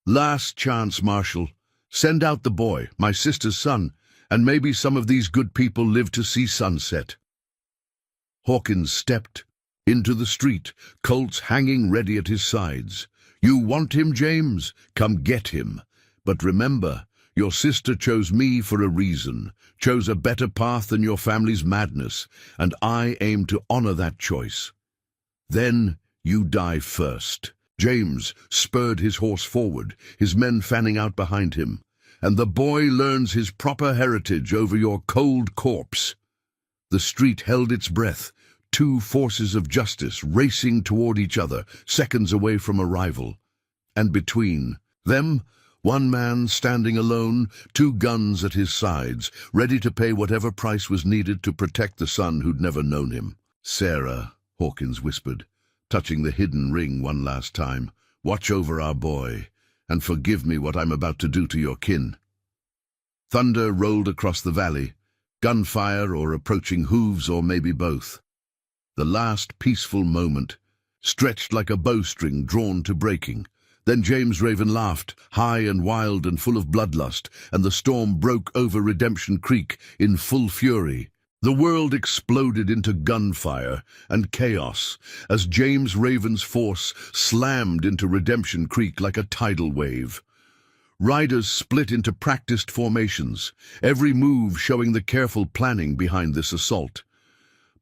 Last chance, Marshal. Send out the boy, my sister's son, and maybe some of these good people live to see sunset. Hawkins stepped into the street, Colts hanging ready at his sides. You want him, James? Come get him. But remember, your sister chose me for a reason, chose a better path than your family's madness, and I aim to honor that choice. Then you die first. James spurred his horse forward, his men fanning out behind him, and the boy learns his proper heritage over your cold corpse. The street held its breath, two forces of justice racing toward each other, seconds away from a rival. And between them, one man standing alone, two guns at his sides, ready to pay whatever price was needed to protect the son who'd never known him. Sarah, Hawkins whispered, touching the hidden ring one last time. Watch over our boy, and forgive me what I'm about to do to your kin. Thunder rolled across the valley, gunfire or approaching hooves or maybe both. The last peaceful moment, stretched like a bowstring drawn to breaking. Then James Raven laughed, high and wild and full of bloodlust, and the storm broke over Redemption Creek in full fury. The world exploded into gunfire and chaos as James Raven's force slammed into Redemption Creek like a tidal wave. Riders split into practiced formations, every move showing the careful planning behind this assault.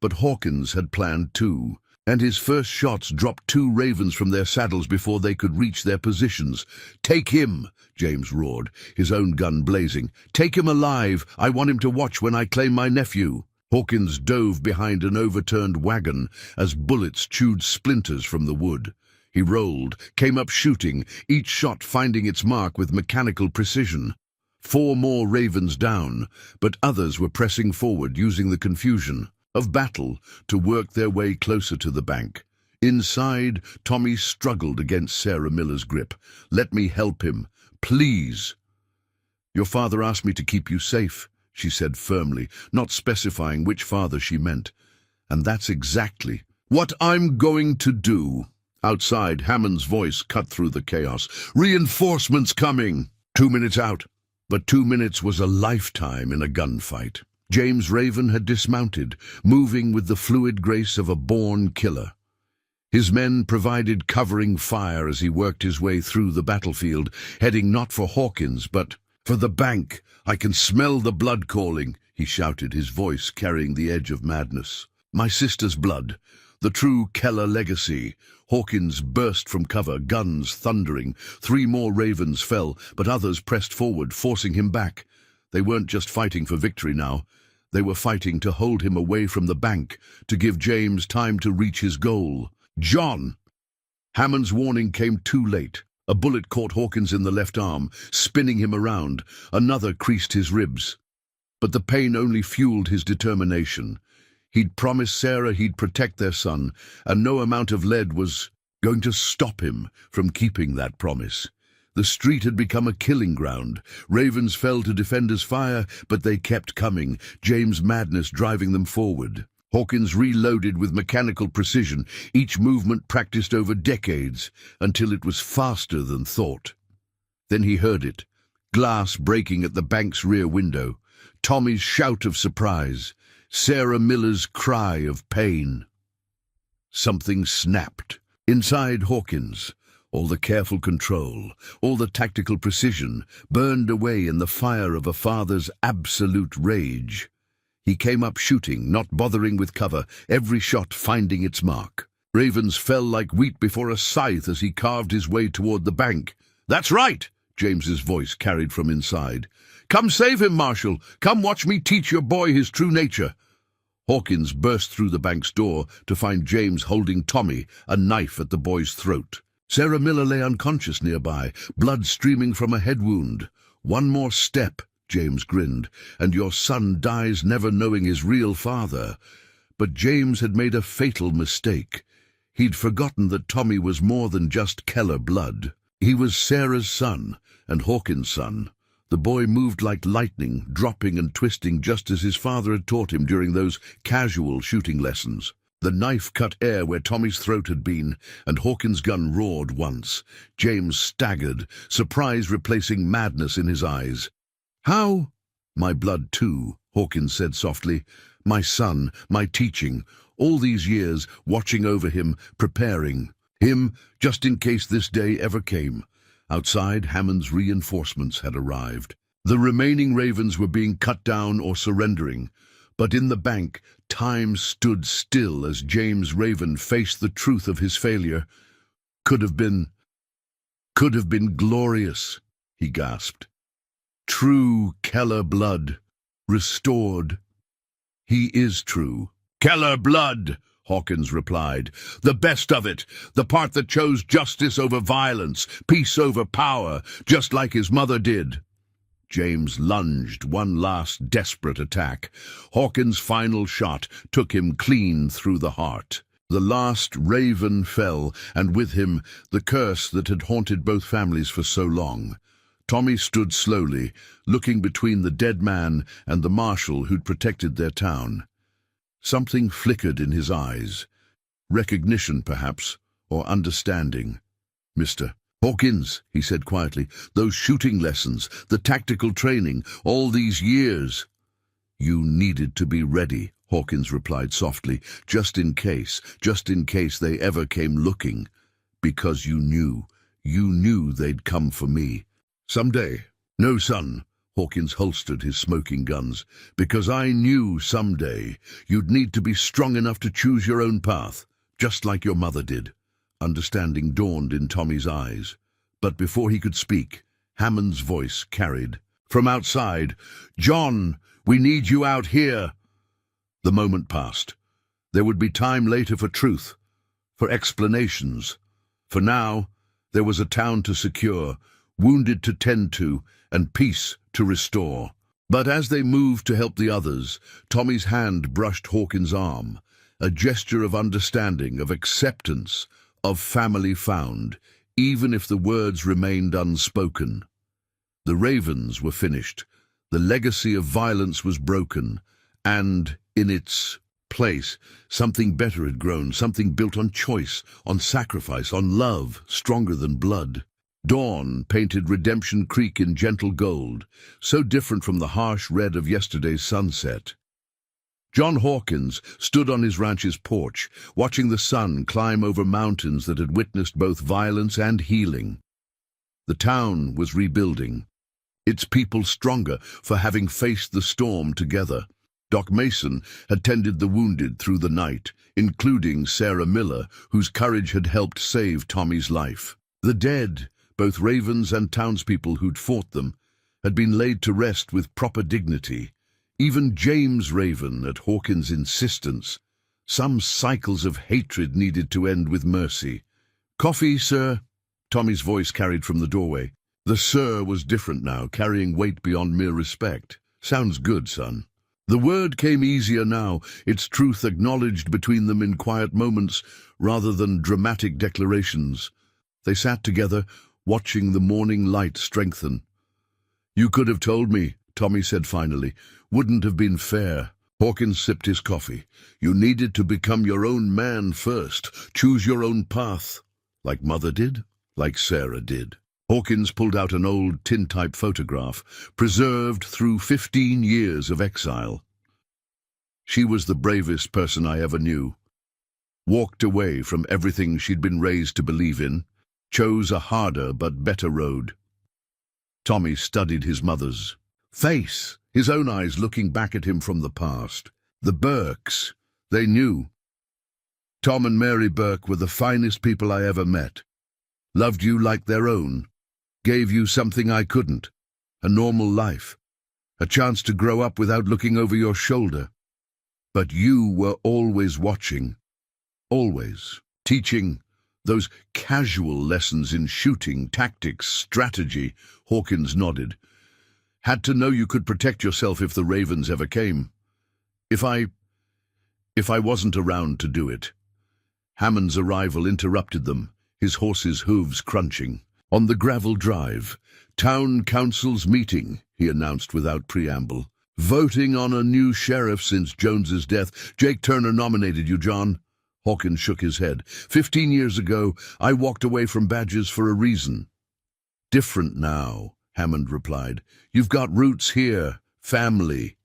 But Hawkins had planned too, and his first shots dropped two ravens from their saddles before they could reach their positions. Take him, James roared, his own gun blazing. Take him alive. I want him to watch when I claim my nephew. Hawkins dove behind an overturned wagon as bullets chewed splinters from the wood. He rolled, came up shooting, each shot finding its mark with mechanical precision. 4 more ravens down, but others were pressing forward using the confusion of battle to work their way closer to the bank. Inside, Tommy struggled against Sarah Miller's grip. Let me help him, please. Your father asked me to keep you safe, she said firmly, not specifying which father she meant. And that's exactly what I'm going to do. Outside, Hammond's voice cut through the chaos. Reinforcements coming! 2 minutes out. But 2 minutes was a lifetime in a gunfight. James Raven had dismounted, moving with the fluid grace of a born killer. His men provided covering fire as he worked his way through the battlefield, heading not for Hawkins, but for the bank. I can smell the blood calling, he shouted, his voice carrying the edge of madness. My sister's blood, the true Keller legacy. Hawkins burst from cover, guns thundering. 3 more ravens fell, but others pressed forward, forcing him back. They weren't just fighting for victory now. They were fighting to hold him away from the bank, to give James time to reach his goal. John! Hammond's warning came too late. A bullet caught Hawkins in the left arm, spinning him around. Another creased his ribs. But the pain only fueled his determination. He'd promised Sarah he'd protect their son, and no amount of lead was going to stop him from keeping that promise. The street had become a killing ground. Ravens fell to defenders' fire, but they kept coming, James' madness driving them forward. Hawkins reloaded with mechanical precision, each movement practiced over decades, until it was faster than thought. Then he heard it, glass breaking at the bank's rear window, Tommy's shout of surprise, Sarah Miller's cry of pain. Something snapped. Inside Hawkins, all the careful control, all the tactical precision, burned away in the fire of a father's absolute rage. He came up shooting, not bothering with cover, every shot finding its mark. Ravens fell like wheat before a scythe as he carved his way toward the bank. "That's right!" James's voice carried from inside. "Come save him, Marshal! Come watch me teach your boy his true nature!" Hawkins burst through the bank's door to find James holding Tommy, a knife at the boy's throat. Sarah Miller lay unconscious nearby, blood streaming from a head wound. "One more step," James grinned, "and your son dies never knowing his real father." But James had made a fatal mistake. He'd forgotten that Tommy was more than just Keller blood. He was Sarah's son, and Hawkins' son. The boy moved like lightning, dropping and twisting just as his father had taught him during those casual shooting lessons. The knife cut air where Tommy's throat had been, and Hawkins' gun roared once. James staggered, surprise replacing madness in his eyes. "How?" "My blood too," Hawkins said softly. "My son, my teaching, all these years watching over him, preparing him just in case this day ever came." Outside, Hammond's reinforcements had arrived. The remaining Ravens were being cut down or surrendering, but in the bank, time stood still as James Raven faced the truth of his failure. Could have been glorious," he gasped. "True Keller blood, restored." "He is true." "Keller blood," Hawkins replied. "The best of it, the part that chose justice over violence, peace over power, just like his mother did." James lunged, one last desperate attack. Hawkins' final shot took him clean through the heart. The last Raven fell, and with him the curse that had haunted both families for so long. Tommy stood slowly, looking between the dead man and the marshal who'd protected their town. Something flickered in his eyes. Recognition, perhaps, or understanding. "Mr. Hawkins," he said quietly, "those shooting lessons, the tactical training, all these years." "You needed to be ready," Hawkins replied softly, just in case they ever came looking. "Because you knew they'd come for me. Someday." "No, son." Hawkins holstered his smoking guns. "Because I knew someday you'd need to be strong enough to choose your own path, just like your mother did." Understanding dawned in Tommy's eyes. But before he could speak, Hammond's voice carried from outside, "John, we need you out here." The moment passed. There would be time later for truth, for explanations. For now, there was a town to secure, wounded to tend to, and peace to restore. But as they moved to help the others, Tommy's hand brushed Hawkins' arm, a gesture of understanding, of acceptance, of family found, even if the words remained unspoken. The Ravens were finished. The legacy of violence was broken, and, in its place, something better had grown, something built on choice, on sacrifice, on love, stronger than blood. Dawn painted Redemption Creek in gentle gold, so different from the harsh red of yesterday's sunset. John Hawkins stood on his ranch's porch, watching the sun climb over mountains that had witnessed both violence and healing. The town was rebuilding, its people stronger for having faced the storm together. Doc Mason had tended the wounded through the night, including Sarah Miller, whose courage had helped save Tommy's life. The dead, both Ravens and townspeople who'd fought them, had been laid to rest with proper dignity. Even James Raven, at Hawkins' insistence, some cycles of hatred needed to end with mercy. "Coffee, sir?" Tommy's voice carried from the doorway. The "sir" was different now, carrying weight beyond mere respect. "Sounds good, son." The word came easier now, its truth acknowledged between them in quiet moments rather than dramatic declarations. They sat together, watching the morning light strengthen. "You could have told me," Tommy said finally. "Wouldn't have been fair." Hawkins sipped his coffee. "You needed to become your own man first, choose your own path. Like Mother did, like Sarah did." Hawkins pulled out an old tintype photograph, preserved through 15 years of exile. "She was the bravest person I ever knew. Walked away from everything she'd been raised to believe in, chose a harder but better road." Tommy studied his mother's face, his own eyes looking back at him from the past. The Burkes, they knew. Tom and Mary Burke were the finest people I ever met. Loved you like their own. Gave you something I couldn't. A normal life. A chance to grow up without looking over your shoulder. But you were always watching. Always. Teaching those casual lessons in shooting, tactics, strategy. Hawkins nodded. "Had to know you could protect yourself if the Ravens ever came. If I wasn't around to do it." Hammond's arrival interrupted them, his horse's hooves crunching. "On the gravel drive, town council's meeting," he announced without preamble. "Voting on a new sheriff since Jones's death. Jake Turner nominated you, John." Hawkins shook his head. 15 years ago, I walked away from badges for a reason." "Different now," Hammond replied. "You've got roots here, family."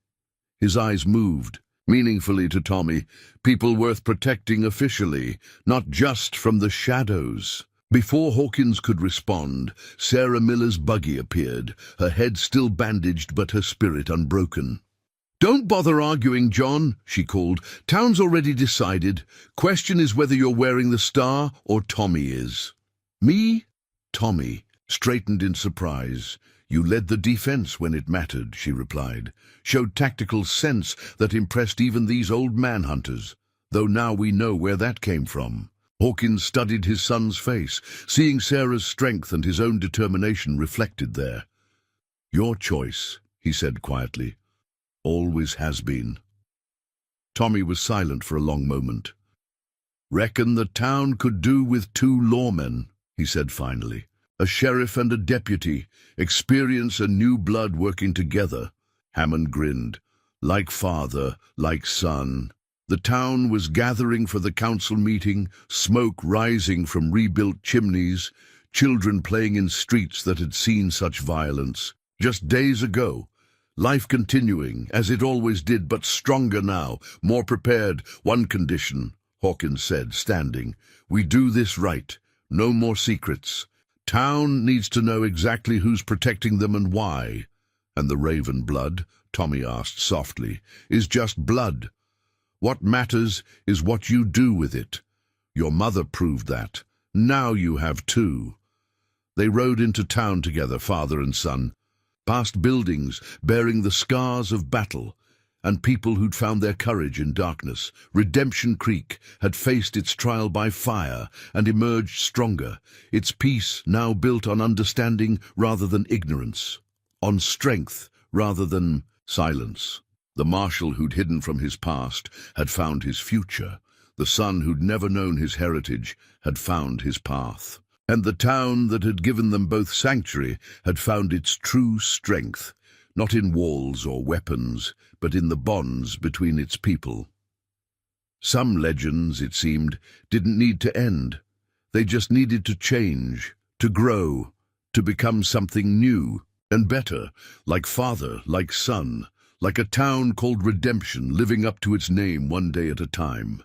His eyes moved, meaningfully to Tommy. People worth protecting officially, not just from the shadows. Before Hawkins could respond, Sarah Miller's buggy appeared, her head still bandaged but her spirit unbroken. "Don't bother arguing, John," she called. "Town's already decided. Question is whether you're wearing the star or Tommy is." "Me?" Tommy straightened in surprise. "You led the defense when it mattered," she replied. "Showed tactical sense that impressed even these old manhunters, though now we know where that came from." Hawkins studied his son's face, seeing Sarah's strength and his own determination reflected there. "Your choice," he said quietly. "Always has been." Tommy was silent for a long moment. "Reckon the town could do with 2 lawmen," he said finally. "A sheriff and a deputy, experience and new blood working together." Hammond grinned. "Like father, like son." The town was gathering for the council meeting, smoke rising from rebuilt chimneys, children playing in streets that had seen such violence. Just days ago, life continuing, as it always did, but stronger now, more prepared. "One condition," Hawkins said, standing. "We do this right. No more secrets. Town needs to know exactly who's protecting them and why." "And the Raven blood," Tommy asked softly, "is just blood. What matters is what you do with it. Your mother proved that. Now you have too." They rode into town together, father and son, past buildings bearing the scars of battle, and people who'd found their courage in darkness. Redemption Creek had faced its trial by fire and emerged stronger, its peace now built on understanding rather than ignorance, on strength rather than silence. The Marshal who'd hidden from his past had found his future. The son who'd never known his heritage had found his path. And the town that had given them both sanctuary had found its true strength, not in walls or weapons, but in the bonds between its people. Some legends, it seemed, didn't need to end. They just needed to change, to grow, to become something new and better, like father, like son, like a town called Redemption, living up to its name one day at a time.